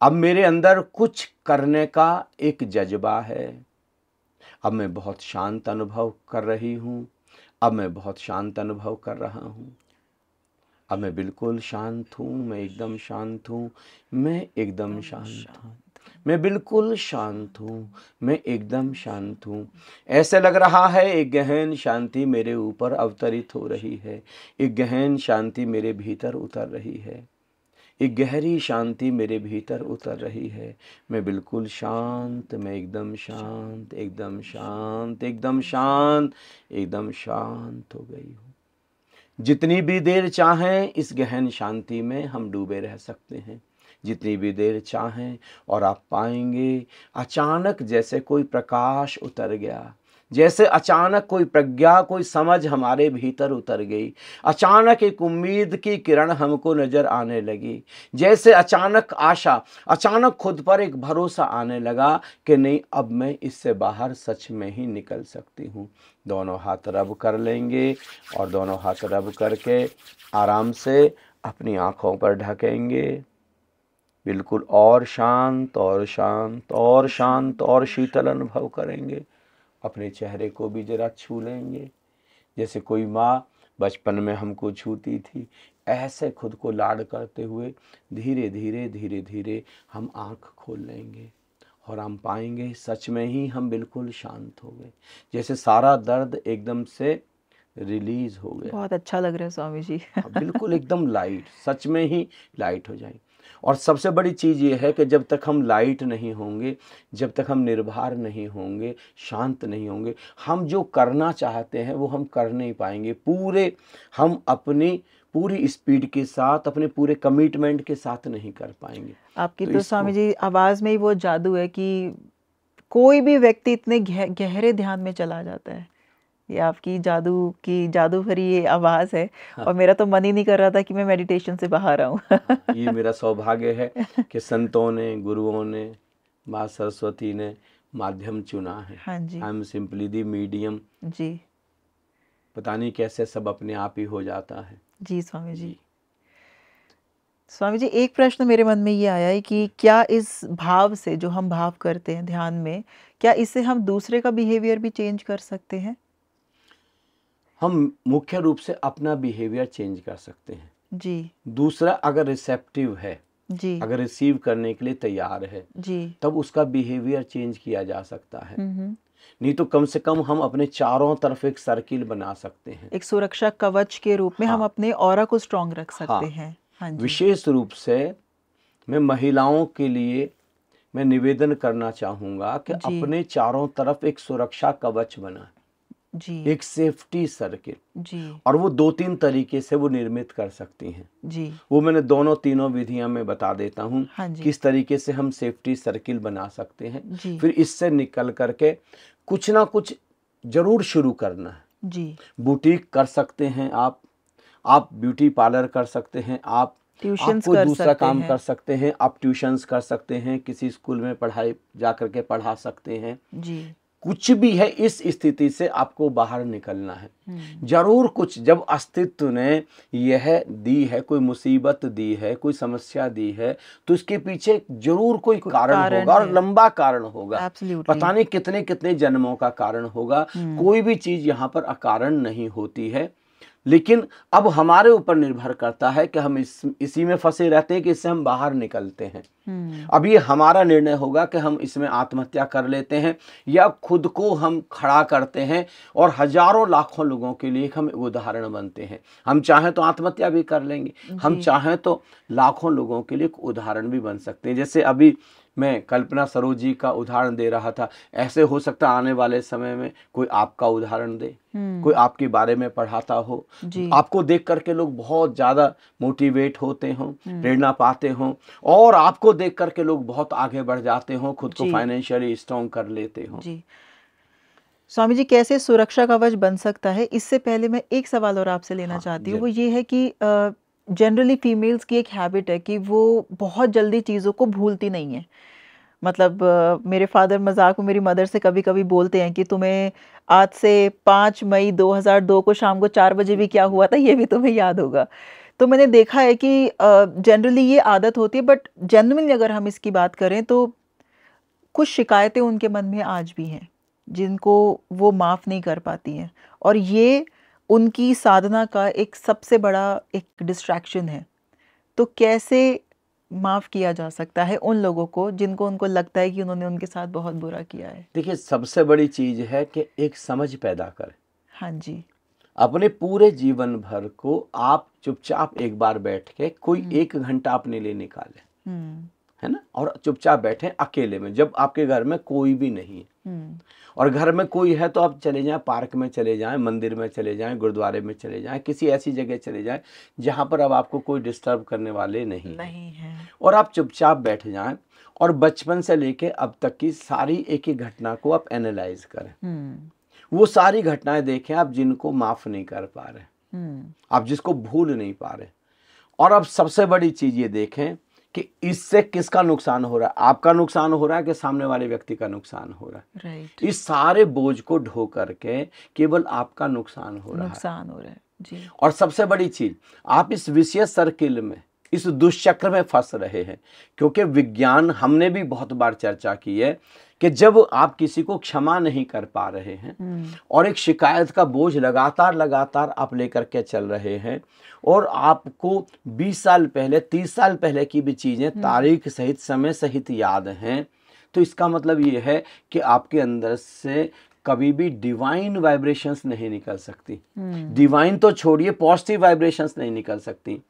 अब मेरे अंदर कुछ करने का एक जज्बा है। अब मैं बहुत शांत अनुभव कर रही हूँ, अब मैं बहुत शांत अनुभव कर रहा हूँ। अब मैं बिल्कुल शांत हूँ, मैं एकदम शांत हूँ, मैं एकदम शांत हूँ, मैं बिल्कुल शांत हूँ, मैं एकदम शांत हूँ। ऐसे लग रहा है एक गहन शांति मेरे ऊपर अवतरित हो रही है, एक गहन शांति मेरे भीतर उतर रही है, एक गहरी शांति मेरे भीतर उतर रही है। मैं बिल्कुल शांत, मैं एकदम शांत, एकदम शांत, एकदम शांत, एकदम शांत हो गई हूँ। जितनी भी देर चाहें इस गहन शांति में हम डूबे रह सकते हैं, जितनी भी देर चाहें, और आप पाएंगे अचानक जैसे कोई प्रकाश उतर गया, जैसे अचानक कोई प्रज्ञा, कोई समझ हमारे भीतर उतर गई, अचानक एक उम्मीद की किरण हमको नज़र आने लगी, जैसे अचानक आशा, अचानक खुद पर एक भरोसा आने लगा कि नहीं, अब मैं इससे बाहर सच में ही निकल सकती हूँ। दोनों हाथ रब कर लेंगे और दोनों हाथ रब करके आराम से अपनी आँखों पर ढकेंगे, बिल्कुल और शांत और शांत और शांत और शीतल अनुभव करेंगे। अपने चेहरे को भी जरा छू लेंगे, जैसे कोई माँ बचपन में हमको छूती थी, ऐसे खुद को लाड करते हुए धीरे धीरे धीरे धीरे हम आँख खोल लेंगे और हम पाएंगे सच में ही हम बिल्कुल शांत हो गए, जैसे सारा दर्द एकदम से रिलीज हो गया। बहुत अच्छा लग रहा है स्वामी जी। बिल्कुल एकदम लाइट, सच में ही लाइट हो जाए। और सबसे बड़ी चीज़ ये है कि जब तक हम लाइट नहीं होंगे, जब तक हम निर्भर नहीं होंगे, शांत नहीं होंगे, हम जो करना चाहते हैं वो हम कर नहीं पाएंगे। हम अपनी पूरी स्पीड के साथ, अपने पूरे कमिटमेंट के साथ नहीं कर पाएंगे। आपकी तो स्वामी जी आवाज़ में ही वो जादू है कि कोई भी व्यक्ति इतने गहरे ध्यान में चला जाता है। ये आपकी जादू भरी ये आवाज़ है। हाँ। और मेरा तो मन ही नहीं कर रहा था कि मैं मेडिटेशन से बाहर आऊँ। ये मेरा सौभाग्य है कि संतों ने, गुरुओं ने, माँ सरस्वती ने माध्यम चुना है। हाँ जी। I am simply the medium. जी पता नहीं कैसे सब अपने आप ही हो जाता है। जी स्वामी जी। स्वामी जी, एक प्रश्न मेरे मन में ये आया है कि क्या इस भाव से, जो हम भाव करते हैं ध्यान में, क्या इससे हम दूसरे का बिहेवियर भी चेंज कर सकते हैं? हम मुख्य रूप से अपना बिहेवियर चेंज कर सकते हैं। जी दूसरा, अगर रिसेप्टिव है, जी अगर रिसीव करने के लिए तैयार है, जी तब उसका बिहेवियर चेंज किया जा सकता है। हम्म। नहीं तो कम से कम हम अपने चारों तरफ एक सर्किल बना सकते हैं। एक सुरक्षा कवच के रूप में हम हाँ। अपने ऑरा को स्ट्रांग रख सकते हाँ। हैं। हाँ जी। विशेष रूप से मैं महिलाओं के लिए मैं निवेदन करना चाहूँगा कि जी अपने चारों तरफ एक सुरक्षा कवच बनाएं, जी एक सेफ्टी सर्किल, जी और वो 2-3 तरीके से वो निर्मित कर सकती हैं। जी वो मैंने दोनों तीनों विधियां मैं बता देता हूँ हाँ जी किस तरीके से हम सेफ्टी सर्किल बना सकते हैं। जी फिर इससे निकल करके कुछ ना कुछ जरूर शुरू करना है। जी। बुटीक कर सकते हैं आप ब्यूटी पार्लर कर सकते हैं, आप ट्यूशंस कोई कर दूसरा सकते काम हैं। कर सकते हैं, आप ट्यूशंस कर सकते हैं, किसी स्कूल में पढ़ाई जा करके पढ़ा सकते हैं। जी कुछ भी है, इस स्थिति से आपको बाहर निकलना है। जरूर कुछ, जब अस्तित्व ने यह दी है, कोई मुसीबत दी है, कोई समस्या दी है, तो इसके पीछे जरूर कोई कारण होगा, और है। लंबा कारण होगा। Absolutely. पता नहीं कितने कितने जन्मों का कारण होगा। कोई भी चीज यहाँ पर अकारण नहीं होती है। लेकिन अब हमारे ऊपर निर्भर करता है कि हम इसी में फंसे रहते हैं कि इससे हम बाहर निकलते हैं। अब ये हमारा निर्णय होगा कि हम इसमें आत्महत्या कर लेते हैं या खुद को हम खड़ा करते हैं और हजारों लाखों लोगों के लिए हम उदाहरण बनते हैं। हम चाहें तो आत्महत्या भी कर लेंगे, हम चाहें तो लाखों लोगों के लिए उदाहरण भी बन सकते हैं। जैसे अभी मैं कल्पना सरोज जी का उदाहरण दे रहा था, ऐसे हो सकता है आने वाले समय में कोई आपका उदाहरण दे, कोई आपके बारे में पढ़ाता हो, आपको देख करके लोग बहुत ज्यादा मोटिवेट होते हों, प्रेरणा पाते हों, और आपको देख करके लोग बहुत आगे बढ़ जाते हों, खुद को फाइनेंशियली स्ट्रॉन्ग कर लेते हों। जी। स्वामी जी, कैसे सुरक्षा कवच बन सकता है? इससे पहले मैं एक सवाल और आपसे लेना चाहती हूँ। वो ये है कि जनरली फीमेल्स की एक हैबिट है कि वो बहुत जल्दी चीज़ों को भूलती नहीं है। मतलब मेरे फादर मजाक में मेरी मदर से कभी कभी बोलते हैं कि तुम्हें आज से 5 मई 2002 को शाम को 4 बजे भी क्या हुआ था ये भी तुम्हें याद होगा। तो मैंने देखा है कि जनरली ये आदत होती है, बट जेन्युइनली अगर हम इसकी बात करें तो कुछ शिकायतें उनके मन में आज भी हैं जिनको वो माफ़ नहीं कर पाती हैं, और ये उनकी साधना का एक सबसे बड़ा एक डिस्ट्रैक्शन है। तो कैसे माफ़ किया जा सकता है उन लोगों को जिनको उनको लगता है कि उन्होंने उनके साथ बहुत बुरा किया है? देखिए, सबसे बड़ी चीज है कि एक समझ पैदा करें। हाँ जी। अपने पूरे जीवन भर को आप चुपचाप एक बार बैठ के कोई 1 घंटा अपने लिए निकालें, है ना, और चुपचाप बैठे अकेले में, जब आपके घर में कोई भी नहीं है। और घर में कोई है तो आप चले जाएं, पार्क में चले जाएं, मंदिर में चले जाएं, गुरुद्वारे में चले जाएं, किसी ऐसी जगह चले जाएं जहां पर अब आपको कोई डिस्टर्ब करने वाले नहीं है। और आप चुपचाप बैठ जाएं और बचपन से लेके अब तक की सारी एक एक घटना को आप एनालाइज करें। वो सारी घटनाएं देखें आप जिनको माफ नहीं कर पा रहे, आप जिसको भूल नहीं पा रहे। और अब सबसे बड़ी चीज ये देखें कि इससे किसका नुकसान हो रहा है, आपका नुकसान हो रहा है कि सामने वाले व्यक्ति का नुकसान हो रहा है। राइट। इस सारे बोझ को ढो करके केवल आपका नुकसान हो रहा है। जी। और सबसे बड़ी चीज, आप इस विशेष सर्किल में, इस दुष्चक्र में फंस रहे हैं, क्योंकि विज्ञान, हमने भी बहुत बार चर्चा की है कि जब आप किसी को क्षमा नहीं कर पा रहे हैं और एक शिकायत का बोझ लगातार आप लेकर के चल रहे हैं, और आपको 20 साल पहले, 30 साल पहले की भी चीजें तारीख सहित, समय सहित याद हैं, तो इसका मतलब ये है कि आपके अंदर से कभी भी डिवाइन वाइब्रेशंस नहीं निकल सकती। डिवाइन तो छोड़िए, पॉजिटिव वाइब्रेशंस नहीं निकल सकती।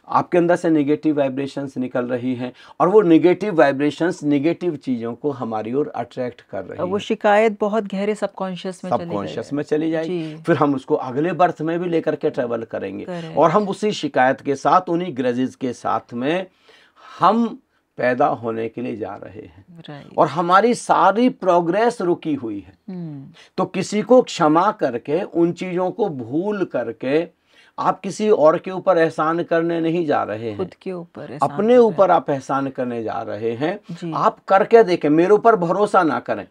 आपके अंदर से नेगेटिव वाइब्रेशंस निकल रही हैं, और वो नेगेटिव वाइब्रेशंस नेगेटिव चीजों को हमारी ओर अट्रैक्ट कर रही है। वो शिकायत बहुत गहरे सबकॉन्शियस में चली जाएगी। फिर हम उसको अगले बर्थ में भी लेकर के ट्रेवल करेंगे, और हम उसी शिकायत के साथ, उन्हीं ग्रजेस के साथ में हम पैदा होने के लिए जा रहे हैं। और हमारी सारी प्रोग्रेस रुकी हुई है। तो किसी को क्षमा करके, उन चीजों को भूल करके आप किसी और के ऊपर एहसान करने नहीं जा रहे हैं, खुद के ऊपर, अपने ऊपर आप एहसान करने जा रहे हैं। आप करके देखें, मेरे ऊपर भरोसा ना करें,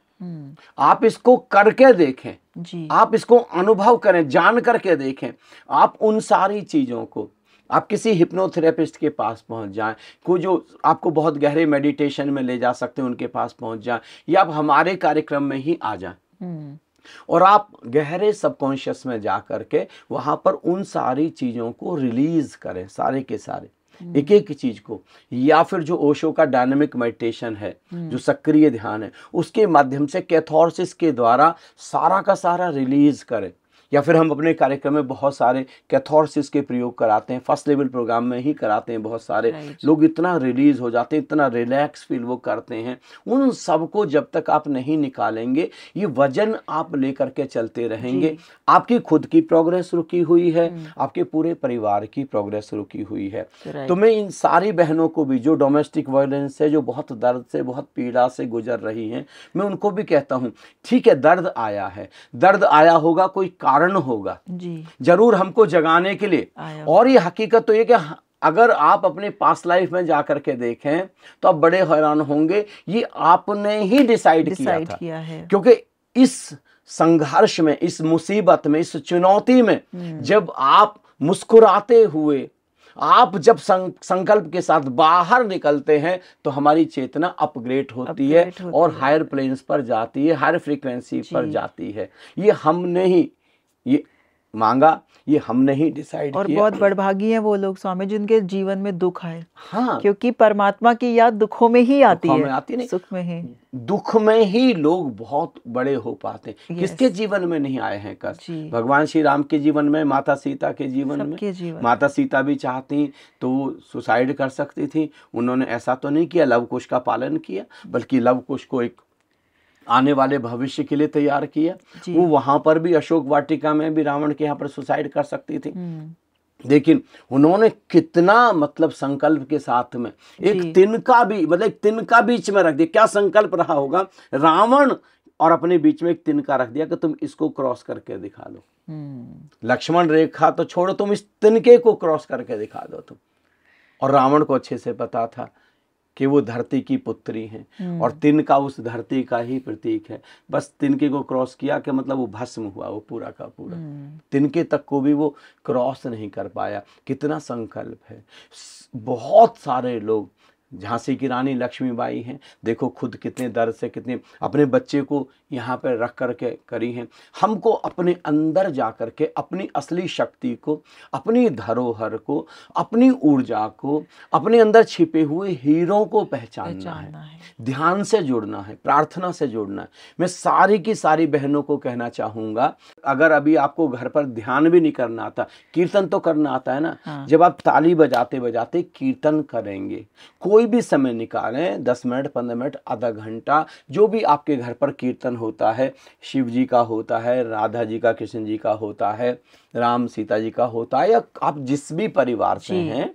आप इसको करके देखें जी। आप इसको अनुभव करें, जान करके देखें। आप उन सारी चीजों को, आप किसी हिप्नोथेरेपिस्ट के पास पहुंच जाएं, कोई जो आपको बहुत गहरे मेडिटेशन में ले जा सकते हैं उनके पास पहुंच जाएं, या आप हमारे कार्यक्रम में ही आ जाएं। और आप गहरे सबकॉन्शियस में जा करके वहाँ पर उन सारी चीज़ों को रिलीज करें, सारे के सारे एक एक चीज को। या फिर जो ओशो का डायनामिक मेडिटेशन है, जो सक्रिय ध्यान है, उसके माध्यम से कैथार्सिस के द्वारा सारा का सारा रिलीज करें। या फिर हम अपने कार्यक्रम में बहुत सारे कैथार्सिस के प्रयोग कराते हैं, फर्स्ट लेवल प्रोग्राम में ही कराते हैं। बहुत सारे लोग इतना रिलीज हो जाते हैं, इतना रिलैक्स फील वो करते हैं। उन सबको जब तक आप नहीं निकालेंगे, ये वजन आप लेकर के चलते रहेंगे। आपकी खुद की प्रोग्रेस रुकी हुई है, आपके पूरे परिवार की प्रोग्रेस रुकी हुई है। तो मैं इन सारी बहनों को भी जो डोमेस्टिक वायलेंस है, जो बहुत दर्द से, बहुत पीड़ा से गुजर रही हैं, मैं उनको भी कहता हूँ, ठीक है, दर्द आया है, दर्द आया होगा, कोई कारण होगा जी, जरूर हमको जगाने के लिए। और ये हकीकत तो ये कि अगर आप अपने पास्ट लाइफ में जाकर के देखें तो आप बड़े हैरान होंगे, ये आपने ही डिसाइड किया है। क्योंकि इस संघर्ष में, इस मुसीबत में, इस चुनौती में जब आप मुस्कुराते हुए, आप जब संकल्प के साथ बाहर निकलते हैं तो हमारी चेतना अपग्रेड होती है और हायर प्लेन्स पर जाती है, हायर फ्रीक्वेंसी पर जाती है। ये हमने ही ये मांगा, ये हमने ही डिसाइड किया। और बहुत बड़भागी हैं वो लोग स्वामी जिनके जीवन में दुख आए। हाँ, क्योंकि परमात्मा की याद दुखों में ही आती है, आती नहीं, सुख में ही। दुख में ही लोग बहुत बड़े हो पाते हैं। किसके जीवन में नहीं आए हैं कष्ट? भगवान श्री राम के जीवन में, माता सीता के जीवन में। माता सीता भी चाहती तो वो सुसाइड कर सकती थी, उन्होंने ऐसा तो नहीं किया, लव कुश का पालन किया, बल्कि लव कुश को एक आने वाले भविष्य के लिए तैयार किया। वो वहां पर भी, अशोक वाटिका में भी रावण के यहाँ पर सुसाइड कर सकती थी, लेकिन उन्होंने कितना मतलब संकल्प के साथ में एक तिनका भी, मतलब एक तिनका बीच में रख दिया। क्या संकल्प रहा होगा रावण और अपने बीच में एक तिनका रख दिया कि तुम इसको क्रॉस करके दिखा दो। लक्ष्मण रेखा तो छोड़ो, तुम इस तिनके को क्रॉस करके दिखा दो तुम। और रावण को अच्छे से पता था कि वो धरती की पुत्री हैं और तिनका उस धरती का ही प्रतीक है। बस तिनके को क्रॉस किया कि मतलब वो भस्म हुआ, वो पूरा का पूरा। तिनके तक को भी वो क्रॉस नहीं कर पाया। कितना संकल्प है। बहुत सारे लोग, झांसी की रानी लक्ष्मीबाई हैं, देखो खुद कितने दर्द से, कितने अपने बच्चे को यहाँ पर रख करके करी हैं। हमको अपने अंदर जा कर के अपनी असली शक्ति को, अपनी धरोहर को, अपनी ऊर्जा को, अपने अंदर छिपे हुए हीरों को पहचानना है, ध्यान से जुड़ना है, प्रार्थना से जुड़ना है। मैं सारी की सारी बहनों को कहना चाहूँगा, अगर अभी आपको घर पर ध्यान भी नहीं करना आता, कीर्तन तो करना आता है ना। जब आप ताली बजाते बजाते कीर्तन करेंगे, कोई भी समय निकालें, 10 मिनट, 15 मिनट, आधा घंटा, जो भी आपके घर पर कीर्तन होता है, शिव जी का होता है, राधा जी का, कृष्ण जी का होता है, राम सीता जी का होता है, या आप जिस भी परिवार से हैं,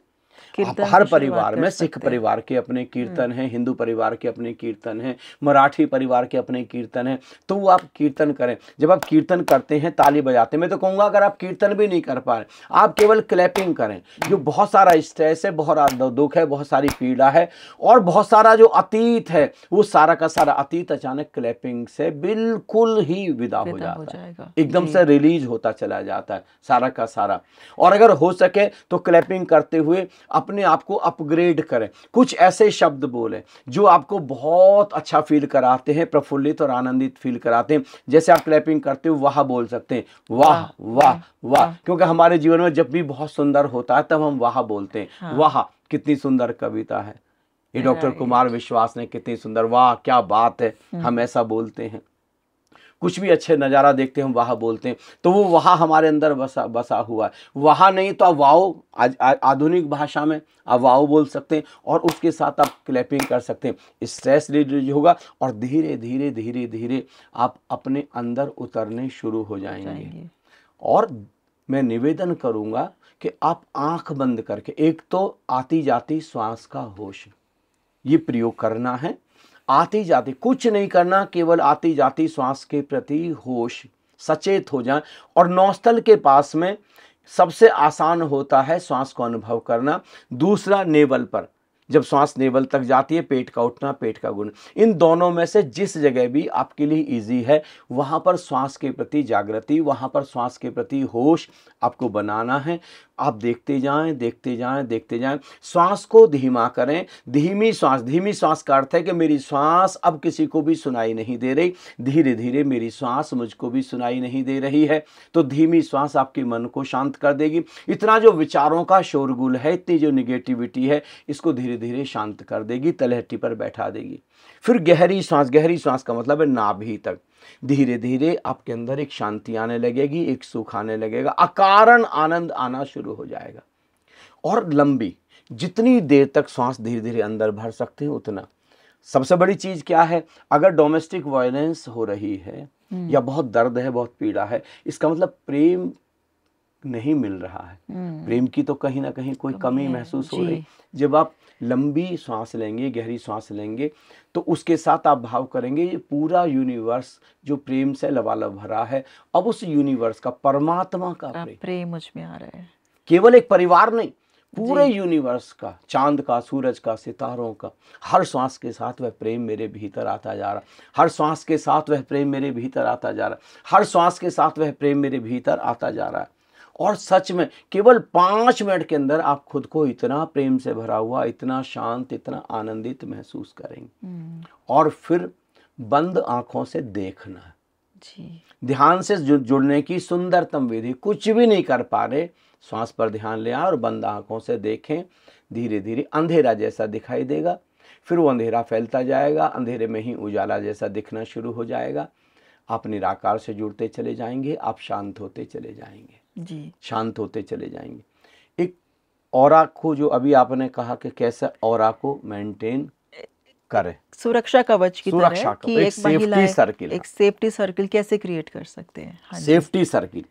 आप हर परिवार में, सिख परिवार के अपने कीर्तन हैं, हिंदू परिवार के अपने कीर्तन हैं, मराठी परिवार के अपने कीर्तन हैं, तो वो आप कीर्तन करें। जब आप कीर्तन करते हैं, ताली बजाते हैं, मैं तो कहूँगा अगर आप कीर्तन भी नहीं कर पा रहे, आप केवल क्लैपिंग करें। जो बहुत सारा स्ट्रेस है, बहुत दुख है, बहुत सारी पीड़ा है, और बहुत सारा जो अतीत है, वो सारा का सारा अतीत अचानक क्लैपिंग से बिल्कुल ही विदा हो जाता है, एकदम से रिलीज होता चला जाता है सारा का सारा। और अगर हो सके तो क्लैपिंग करते हुए अपने आप को अपग्रेड करें। कुछ ऐसे शब्द बोलें जो आपको बहुत अच्छा फील कराते हैं, प्रफुल्लित और आनंदित फील कराते हैं। जैसे आप क्लैपिंग करते हो, वाह बोल सकते हैं, वाह वाह वाह, क्योंकि हमारे जीवन में जब भी बहुत सुंदर होता है तब हम वाह बोलते हैं। वाह, कितनी सुंदर कविता है ये, डॉक्टर कुमार विश्वास ने कितनी सुंदर, वाह क्या बात है, हम ऐसा बोलते हैं। कुछ भी अच्छे नज़ारा देखते हैं हम वाह बोलते हैं, तो वो वाह हमारे अंदर बसा हुआ है। वाह नहीं तो आप वाओ, आधुनिक भाषा में आप वाओ बोल सकते हैं, और उसके साथ आप क्लैपिंग कर सकते हैं। स्ट्रेस रिलीज होगा और धीरे धीरे धीरे धीरे आप अपने अंदर उतरने शुरू हो जाएंगे। और मैं निवेदन करूँगा कि आप आँख बंद करके, एक तो आती जाती श्वास का होश, ये प्रयोग करना है। आती जाती, कुछ नहीं करना, केवल आती जाती श्वास के प्रति होश, सचेत हो जाएं। और नौस्थल के पास में सबसे आसान होता है श्वास को अनुभव करना। दूसरा, नेवल पर, जब सांस नेवल तक जाती है, पेट का उठना, पेट का गुण, इन दोनों में से जिस जगह भी आपके लिए इजी है वहाँ पर श्वास के प्रति जागृति, वहाँ पर श्वास के प्रति होश आपको बनाना है। आप देखते जाएं, देखते जाएं, देखते जाएं। श्वास को धीमा करें, धीमी श्वास का अर्थ है कि मेरी श्वास अब किसी को भी सुनाई नहीं दे रही, धीरे धीरे मेरी श्वास मुझको भी सुनाई नहीं दे रही है। तो धीमी श्वास आपके मन को शांत कर देगी। इतना जो विचारों का शोरगुल है, इतनी जो निगेटिविटी है, इसको धीरे धीरे शांत कर देगी, तलहटी पर बैठा देगी। फिर गहरी सांस का मतलब है नाभि तक। धीरे धीरे आपके अंदर एक शांति आने लगेगी, एक सुख आने लगेगा, अकारण आनंद आना शुरू हो जाएगा। और लंबी, जितनी देर तक सांस धीरे धीरे अंदर भर सकते हैं उतना। सबसे बड़ी चीज क्या है, अगर डोमेस्टिक वायलेंस हो रही है या बहुत दर्द है, बहुत पीड़ा है, इसका मतलब प्रेम नहीं मिल रहा है, प्रेम की तो कहीं ना कहीं कोई कमी महसूस हो रही। जब आप लंबी सांस लेंगे, गहरी सांस लेंगे, तो उसके साथ आप भाव करेंगे ये पूरा यूनिवर्स जो प्रेम से लबालब भरा है, अब उस यूनिवर्स का, परमात्मा का प्रेम मुझ में आ रहा है। केवल एक परिवार नहीं, पूरे यूनिवर्स का, चांद का, सूरज का, सितारों का, हर श्वास के साथ वह प्रेम मेरे भीतर आता जा रहा, हर श्वास के साथ वह प्रेम मेरे भीतर आता जा रहा, हर श्वास के साथ वह प्रेम मेरे भीतर आता जा रहा है। और सच में केवल 5 मिनट के अंदर आप खुद को इतना प्रेम से भरा हुआ, इतना शांत, इतना आनंदित महसूस करेंगे। और फिर बंद आंखों से देखना है जी। ध्यान से जुड़ने की सुंदरतम विधि, कुछ भी नहीं कर पा रहे, श्वास पर ध्यान ले आए और बंद आंखों से देखें। धीरे धीरे अंधेरा जैसा दिखाई देगा, फिर वो अंधेरा फैलता जाएगा, अंधेरे में ही उजाला जैसा दिखना शुरू हो जाएगा। आप निराकार से जुड़ते चले जाएंगे, आप शांत होते चले जाएंगे जी, शांत होते चले जाएंगे। एक ऑरा को, जो अभी आपने कहा कि कैसे ऑरा को मेंटेन करें, सुरक्षा कवच की तरह कि एक सेफ्टी सर्किल, एक सेफ्टी सर्किल कैसे क्रिएट कर सकते हैं। हाँ, सेफ्टी सर्किल।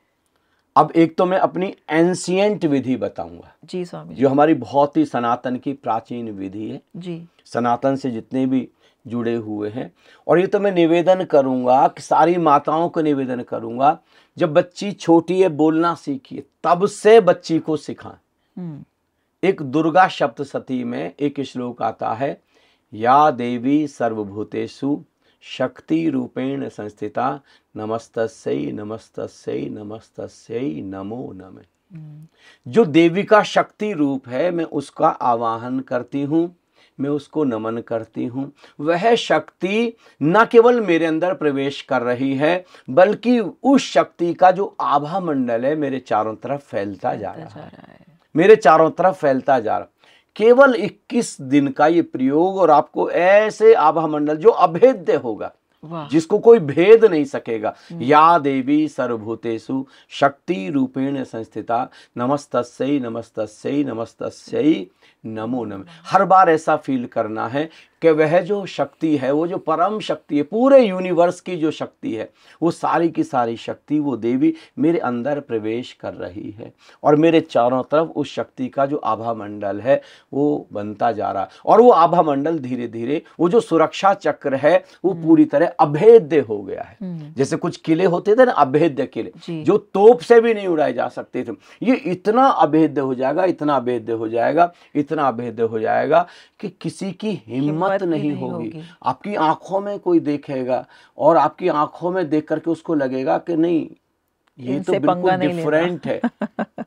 अब एक तो मैं अपनी एंशिएंट विधि बताऊंगा जी स्वामी, जो हमारी बहुत ही सनातन की प्राचीन विधि है जी, सनातन से जितने भी जुड़े हुए हैं। और ये तो मैं निवेदन करूंगा कि सारी माताओं को निवेदन करूंगा, जब बच्ची छोटी है बोलना सीखिए, तब से बच्ची को सिखाएं। एक दुर्गा सप्तशती में एक श्लोक आता है, या देवी सर्वभूतेषु शक्ति रूपेण संस्थिता नमस्तस्यै नमस्तस्यै नमस्तस्यै नमो नमः। जो देवी का शक्ति रूप है, मैं उसका आवाहन करती हूँ, मैं उसको नमन करती हूँ। वह शक्ति न केवल मेरे अंदर प्रवेश कर रही है, बल्कि उस शक्ति का जो आभा मंडल है मेरे चारों तरफ फैलता जा रहा है, मेरे चारों तरफ फैलता जा रहा। केवल 21 दिन का ये प्रयोग और आपको ऐसे आभा मंडल जो अभेद्य होगा, जिसको कोई भेद नहीं सकेगा। या देवी सर्वभूतेषु शक्ति रूपेण संस्थिता नमस्तस्यै नमस्तस्यै नमस्तस्यै नमो नमः। हर बार ऐसा फील करना है कि वह जो शक्ति है, वो जो परम शक्ति है, पूरे यूनिवर्स की जो शक्ति है, वो सारी की सारी शक्ति, वो देवी मेरे अंदर प्रवेश कर रही है और मेरे चारों तरफ उस शक्ति का जो आभा मंडल है वो बनता जा रहा है। और वो आभा मंडल धीरे धीरे, वो जो सुरक्षा चक्र है वो पूरी तरह अभेद्य हो गया है। जैसे कुछ किले होते थे ना, अभेद्य किले जो तोप से भी नहीं उड़ाए जा सकते थे, ये इतना अभेद्य हो जाएगा, इतना अभेद्य हो जाएगा, इतना अभेद्य हो जाएगा कि किसी की हिम्मत नहीं होगी। आपकी आंखों में कोई देखेगा और आपकी आंखों में देख करके उसको लगेगा कि नहीं, ये तो बिल्कुल डिफरेंट है,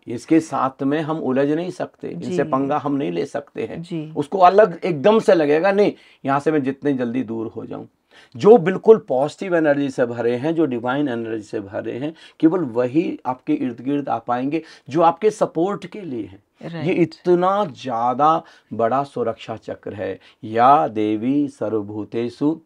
इसके साथ में हम उलझ नहीं सकते, इनसे पंगा हम नहीं ले सकते हैं। उसको अलग एकदम से लगेगा, नहीं, यहाँ से मैं जितनी जल्दी दूर हो जाऊं। जो बिल्कुल पॉजिटिव एनर्जी से भरे हैं, जो डिवाइन एनर्जी से भरे हैं, केवल वही आपके इर्द गिर्द आ पाएंगे जो आपके सपोर्ट के लिए हैं। ये इतना ज्यादा बड़ा सुरक्षा चक्र है। या देवी सर्वभूतेषु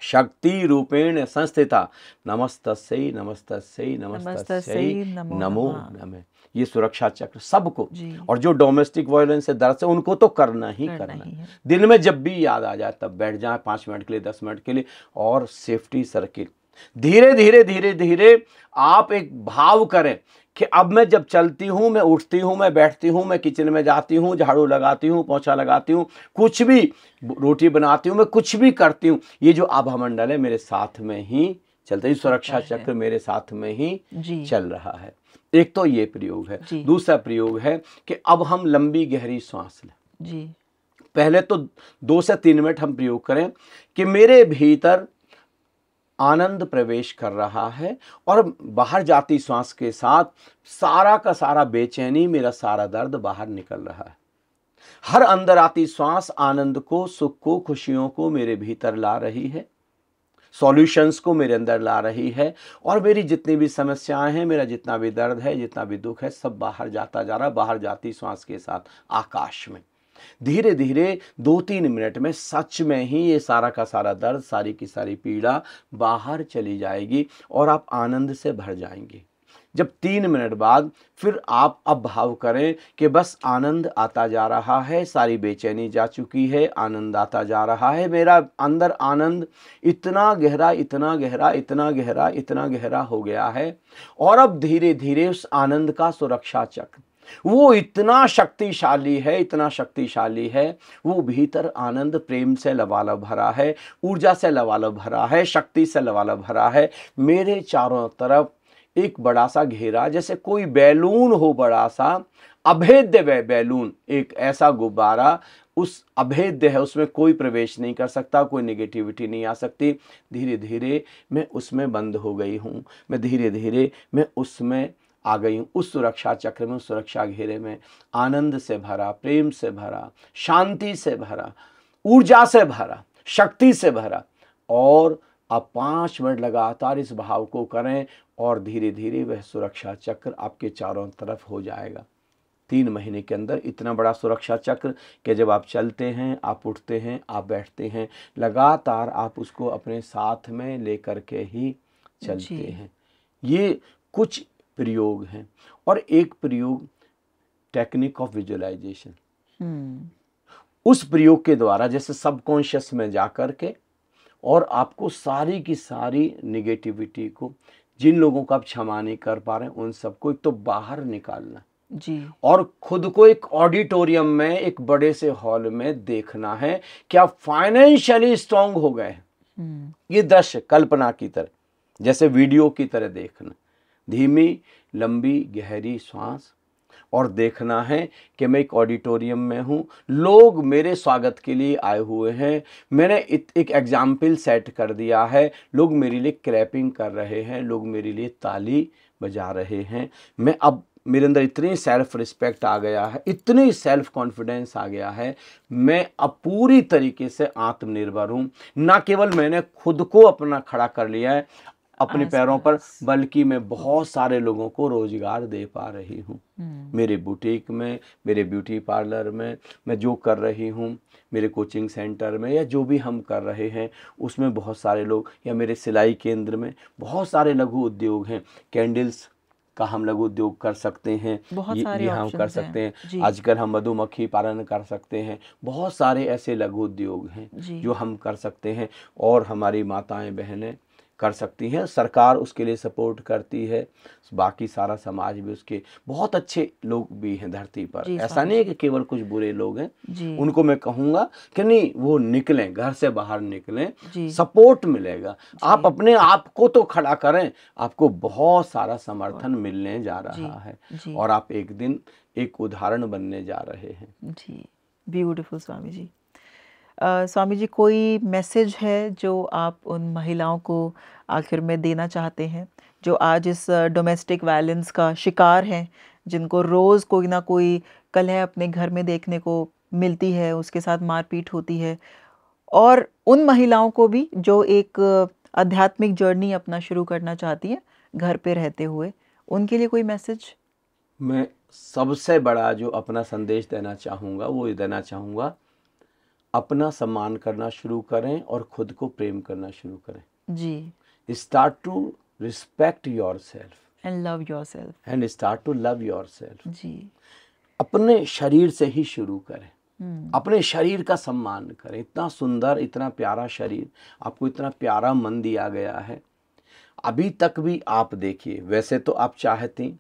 शक्ति रूपेण संस्थिता नमस्तस्यै नमस्तस्यै नमस्तस्यै नमो नमः। ये सुरक्षा चक्र सबको, और जो डोमेस्टिक वायलेंस से दर्द से, उनको तो करना ही करना है। दिन में जब भी याद आ जाए तब बैठ जाए 5 मिनट के लिए, 10 मिनट के लिए। और सेफ्टी सर्किल, धीरे धीरे धीरे धीरे आप एक भाव करें कि अब मैं जब चलती हूँ, मैं उठती हूँ, मैं बैठती हूँ, मैं किचन में जाती हूँ, झाड़ू लगाती हूँ, पोछा लगाती हूँ, कुछ भी, रोटी बनाती हूँ, मैं कुछ भी करती हूँ, ये जो आभा मंडल है मेरे साथ में ही चलता है, सुरक्षा चक्र मेरे साथ में ही चल रहा है। एक तो ये प्रयोग है। दूसरा प्रयोग है कि अब हम लंबी गहरी सांस लें। पहले तो 2 से 3 मिनट हम प्रयोग करें कि मेरे भीतर आनंद प्रवेश कर रहा है और बाहर जाती श्वास के साथ सारा का सारा बेचैनी, मेरा सारा दर्द बाहर निकल रहा है। हर अंदर आती श्वास आनंद को, सुख को, खुशियों को मेरे भीतर ला रही है, सॉल्यूशंस को मेरे अंदर ला रही है और मेरी जितनी भी समस्याएं हैं, मेरा जितना भी दर्द है, जितना भी दुख है, सब बाहर जाता जा रहा है, बाहर जाती श्वास के साथ आकाश में। धीरे धीरे 2-3 मिनट में सच में ही ये सारा का सारा दर्द, सारी की सारी पीड़ा बाहर चली जाएगी और आप आनंद से भर जाएंगे। जब 3 मिनट बाद फिर आप अब भाव करें कि बस आनंद आता जा रहा है, सारी बेचैनी जा चुकी है, आनंद आता जा रहा है, मेरा अंदर आनंद इतना गहरा, इतना गहरा, इतना गहरा, इतना गहरा हो गया है और अब धीरे धीरे उस आनंद का सुरक्षा चक्र वो इतना शक्तिशाली है, इतना शक्तिशाली है, वो भीतर आनंद प्रेम से लबालब भरा है, ऊर्जा से लबालब भरा है, शक्ति से लबालब भरा है। मेरे चारों तरफ एक बड़ा सा घेरा, जैसे कोई बैलून हो, बड़ा सा अभेद्य बैलून, एक ऐसा गुब्बारा, उस अभेद्य है, उसमें कोई प्रवेश नहीं कर सकता, कोई नेगेटिविटी नहीं आ सकती। धीरे धीरे मैं उसमें बंद हो गई हूँ, मैं धीरे धीरे मैं उसमें आ गई हूँ, उस सुरक्षा चक्र में, उस सुरक्षा घेरे में, आनंद से भरा, प्रेम से भरा, शांति से भरा, ऊर्जा से भरा, शक्ति से भरा। और आप 5 मिनट लगातार इस भाव को करें और धीरे धीरे वह सुरक्षा चक्र आपके चारों तरफ हो जाएगा। 3 महीने के अंदर इतना बड़ा सुरक्षा चक्र कि जब आप चलते हैं, आप उठते हैं, आप बैठते हैं, लगातार आप उसको अपने साथ में लेकर के ही चलते हैं। ये कुछ प्रयोग हैं और एक प्रयोग टेक्निक ऑफ विजुअलाइजेशन। उस प्रयोग के द्वारा जैसे सबकॉन्शियस में जा कर के और आपको सारी की सारी निगेटिविटी को, जिन लोगों को आप क्षमा नहीं कर पा रहे हैं, उन सबको एक तो बाहर निकालना जी, और खुद को एक ऑडिटोरियम में, एक बड़े से हॉल में देखना है कि आप फाइनेंशियली स्ट्रांग हो गए। ये दृश्य कल्पना की तरह, जैसे वीडियो की तरह देखना, धीमी लंबी गहरी सांस और देखना है कि मैं एक ऑडिटोरियम में हूँ, लोग मेरे स्वागत के लिए आए हुए हैं, मैंने एक एग्जाम्पल सेट कर दिया है, लोग मेरे लिए क्लैपिंग कर रहे हैं, लोग मेरे लिए ताली बजा रहे हैं। मैं अब मेरे अंदर इतनी सेल्फ रिस्पेक्ट आ गया है, इतनी सेल्फ कॉन्फिडेंस आ गया है, मैं अब पूरी तरीके से आत्मनिर्भर हूँ। ना केवल मैंने खुद को अपना खड़ा कर लिया है अपने पैरों पर, बल्कि मैं बहुत सारे लोगों को रोजगार दे पा रही हूँ। मेरे बुटीक में, मेरे ब्यूटी पार्लर में, मैं जो कर रही हूँ, मेरे कोचिंग सेंटर में, या जो भी हम कर रहे हैं उसमें बहुत सारे लोग, या मेरे सिलाई केंद्र में बहुत सारे लघु उद्योग हैं। कैंडल्स का हम लघु उद्योग कर सकते हैं, ये हम कर सकते हैं। आजकल हम मधुमक्खी पालन कर सकते हैं। बहुत सारे ऐसे लघु उद्योग हैं जो हम कर सकते हैं और हमारी माताएं बहनें कर सकती हैं। सरकार उसके लिए सपोर्ट करती है, बाकी सारा समाज भी, उसके बहुत अच्छे लोग भी हैं धरती पर। ऐसा नहीं है कि केवल कुछ बुरे लोग हैं। उनको मैं कहूँगा कि नहीं, वो निकलें, घर से बाहर निकलें, सपोर्ट मिलेगा। आप अपने आप को तो खड़ा करें, आपको बहुत सारा समर्थन मिलने जा रहा है और आप एक दिन एक उदाहरण बनने जा रहे हैं। जी, ब्यूटीफुल स्वामी जी। स्वामी जी, कोई मैसेज है जो आप उन महिलाओं को आखिर में देना चाहते हैं जो आज इस डोमेस्टिक वायलेंस का शिकार हैं, जिनको रोज़ कोई ना कोई कलह अपने घर में देखने को मिलती है, उसके साथ मारपीट होती है, और उन महिलाओं को भी जो एक आध्यात्मिक जर्नी अपना शुरू करना चाहती हैं घर पे रहते हुए, उनके लिए कोई मैसेज? मैं सबसे बड़ा जो अपना संदेश देना चाहूँगा वो ये देना चाहूँगा, अपना सम्मान करना शुरू करें और खुद को प्रेम करना शुरू करें। जी। Start to respect yourself and love yourself and start to love yourself. जी। अपने शरीर से ही शुरू करें, अपने शरीर का सम्मान करें। इतना सुंदर, इतना प्यारा शरीर, आपको इतना प्यारा मन दिया गया है। अभी तक भी आप देखिए, वैसे तो आप चाहती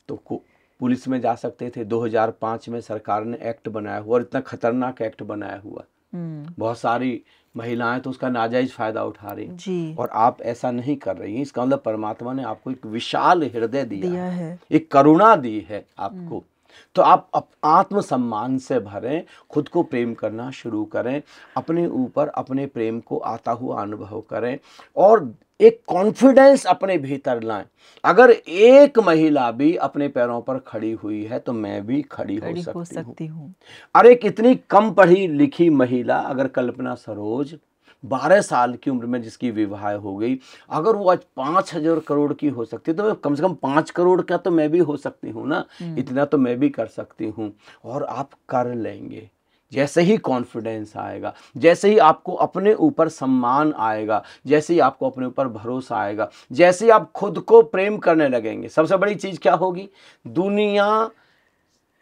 तो पुलिस में जा सकते थे। 2005 में सरकार ने एक्ट बनाया हुआ और इतना खतरनाक एक्ट बनाया हुआ, बहुत सारी महिलाएं तो उसका नाजायज फायदा उठा रही, और आप ऐसा नहीं कर रही हैं। इसका मतलब परमात्मा ने आपको एक विशाल हृदय दिया है, एक करुणा दी है आपको, तो आप आत्मसम्मान से भरें, खुद को प्रेम करना शुरू करें, अपने ऊपर अपने प्रेम को आता हुआ अनुभव करें और एक कॉन्फिडेंस अपने भीतर लाएं। अगर एक महिला भी अपने पैरों पर खड़ी हुई है तो मैं भी खड़ी हो सकती हूँ। और एक इतनी कम पढ़ी लिखी महिला, अगर कल्पना सरोज 12 साल की उम्र में जिसकी विवाह हो गई, अगर वो आज 5,000 करोड़ की हो सकती है तो कम से कम 5 करोड़ का तो मैं भी हो सकती हूँ ना। इतना तो मैं भी कर सकती हूँ। और आप कर लेंगे। जैसे ही कॉन्फिडेंस आएगा, जैसे ही आपको अपने ऊपर सम्मान आएगा, जैसे ही आपको अपने ऊपर भरोसा आएगा, जैसे ही आप खुद को प्रेम करने लगेंगे, सबसे बड़ी चीज़ क्या होगी? दुनिया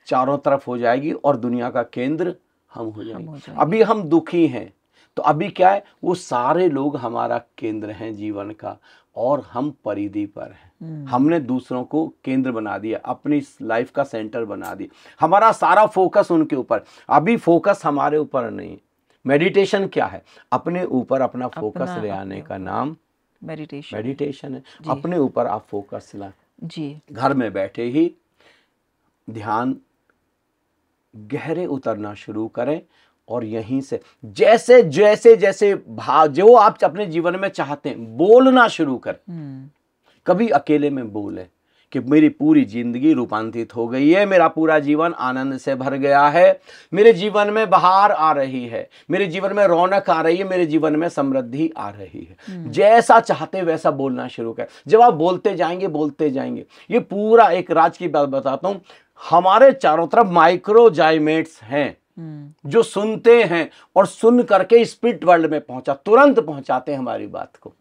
चारों तरफ हो जाएगी और दुनिया का केंद्र हम हो जाएंगे। अभी हम दुखी हैं तो अभी क्या है, वो सारे लोग हमारा केंद्र हैं जीवन का और हम परिधि पर हैं। हमने दूसरों को केंद्र बना दिया, अपनी लाइफ का सेंटर बना दिया, हमारा सारा फोकस उनके ऊपर। अभी फोकस हमारे ऊपर नहीं। मेडिटेशन क्या है? अपने ऊपर अपना फोकस ले आने का नाम मेडिटेशन है। अपने ऊपर आप फोकस लाएं जी। घर में बैठे ही ध्यान गहरे उतरना शुरू करें और यहीं से जैसे जैसे जैसे जो आप अपने जीवन में चाहते हैं बोलना शुरू करें। कभी अकेले में बोले कि मेरी पूरी जिंदगी रूपांतरित हो गई है, मेरा पूरा जीवन आनंद से भर गया है, मेरे जीवन में बहार आ रही है, मेरे जीवन में रौनक आ रही है, मेरे जीवन में समृद्धि आ रही है। जैसा चाहते वैसा बोलना शुरू करें। जब आप बोलते जाएंगे, ये पूरा एक राज की बात बताता हूं, हमारे चारों तरफ माइक्रोजाइमेट्स हैं जो सुनते हैं और सुन करके स्पिरिट वर्ल्ड में तुरंत पहुंचाते हैं हमारी बात को।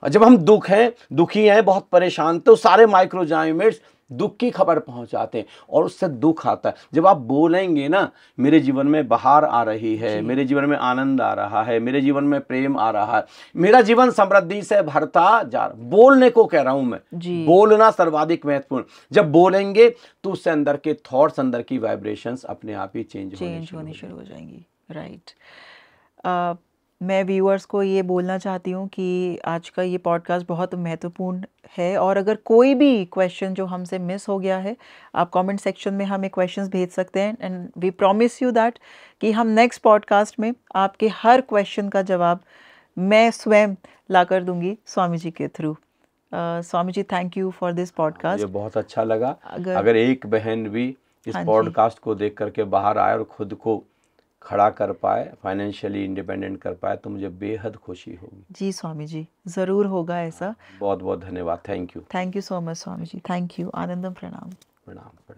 और जब हम दुखी हैं, बहुत परेशान, तो सारे माइक्रोजाइमेट्स दुख की खबर पहुंचाते हैं और उससे दुख आता है। जब आप बोलेंगे ना, मेरे जीवन में बहार आ रही है, मेरे जीवन में आनंद आ रहा है, मेरे जीवन में प्रेम आ रहा है, मेरा जीवन समृद्धि से भरता जा रहा, बोलने को कह रहा हूं मैं। बोलना सर्वाधिक महत्वपूर्ण। जब बोलेंगे तो उससे अंदर के थॉट्स, अंदर की वाइब्रेशंस अपने आप ही चेंज होनी शुरू हो जाएंगी। राइट। मैं व्यूअर्स को ये बोलना चाहती हूँ कि आज का ये पॉडकास्ट बहुत महत्वपूर्ण है और अगर कोई भी क्वेश्चन जो हमसे मिस हो गया है, आप कमेंट सेक्शन में हमें क्वेश्चंस भेज सकते हैं and we promise you that कि हम नेक्स्ट पॉडकास्ट में आपके हर क्वेश्चन का जवाब मैं स्वयं ला कर दूंगी स्वामी जी के through. Swami ji, thank you for this podcast. ये बहुत अच्छा लगा। अगर एक बहन भी इस पॉडकास्ट को देख करके बाहर आए और खुद को खड़ा कर पाए, फाइनेंशियली इंडिपेंडेंट कर पाए, तो मुझे बेहद खुशी होगी। जी स्वामी जी, ज़रूर होगा ऐसा। बहुत बहुत धन्यवाद। Thank you so much Swami ji. Thank you. Anandam प्रणाम। प्रणाम।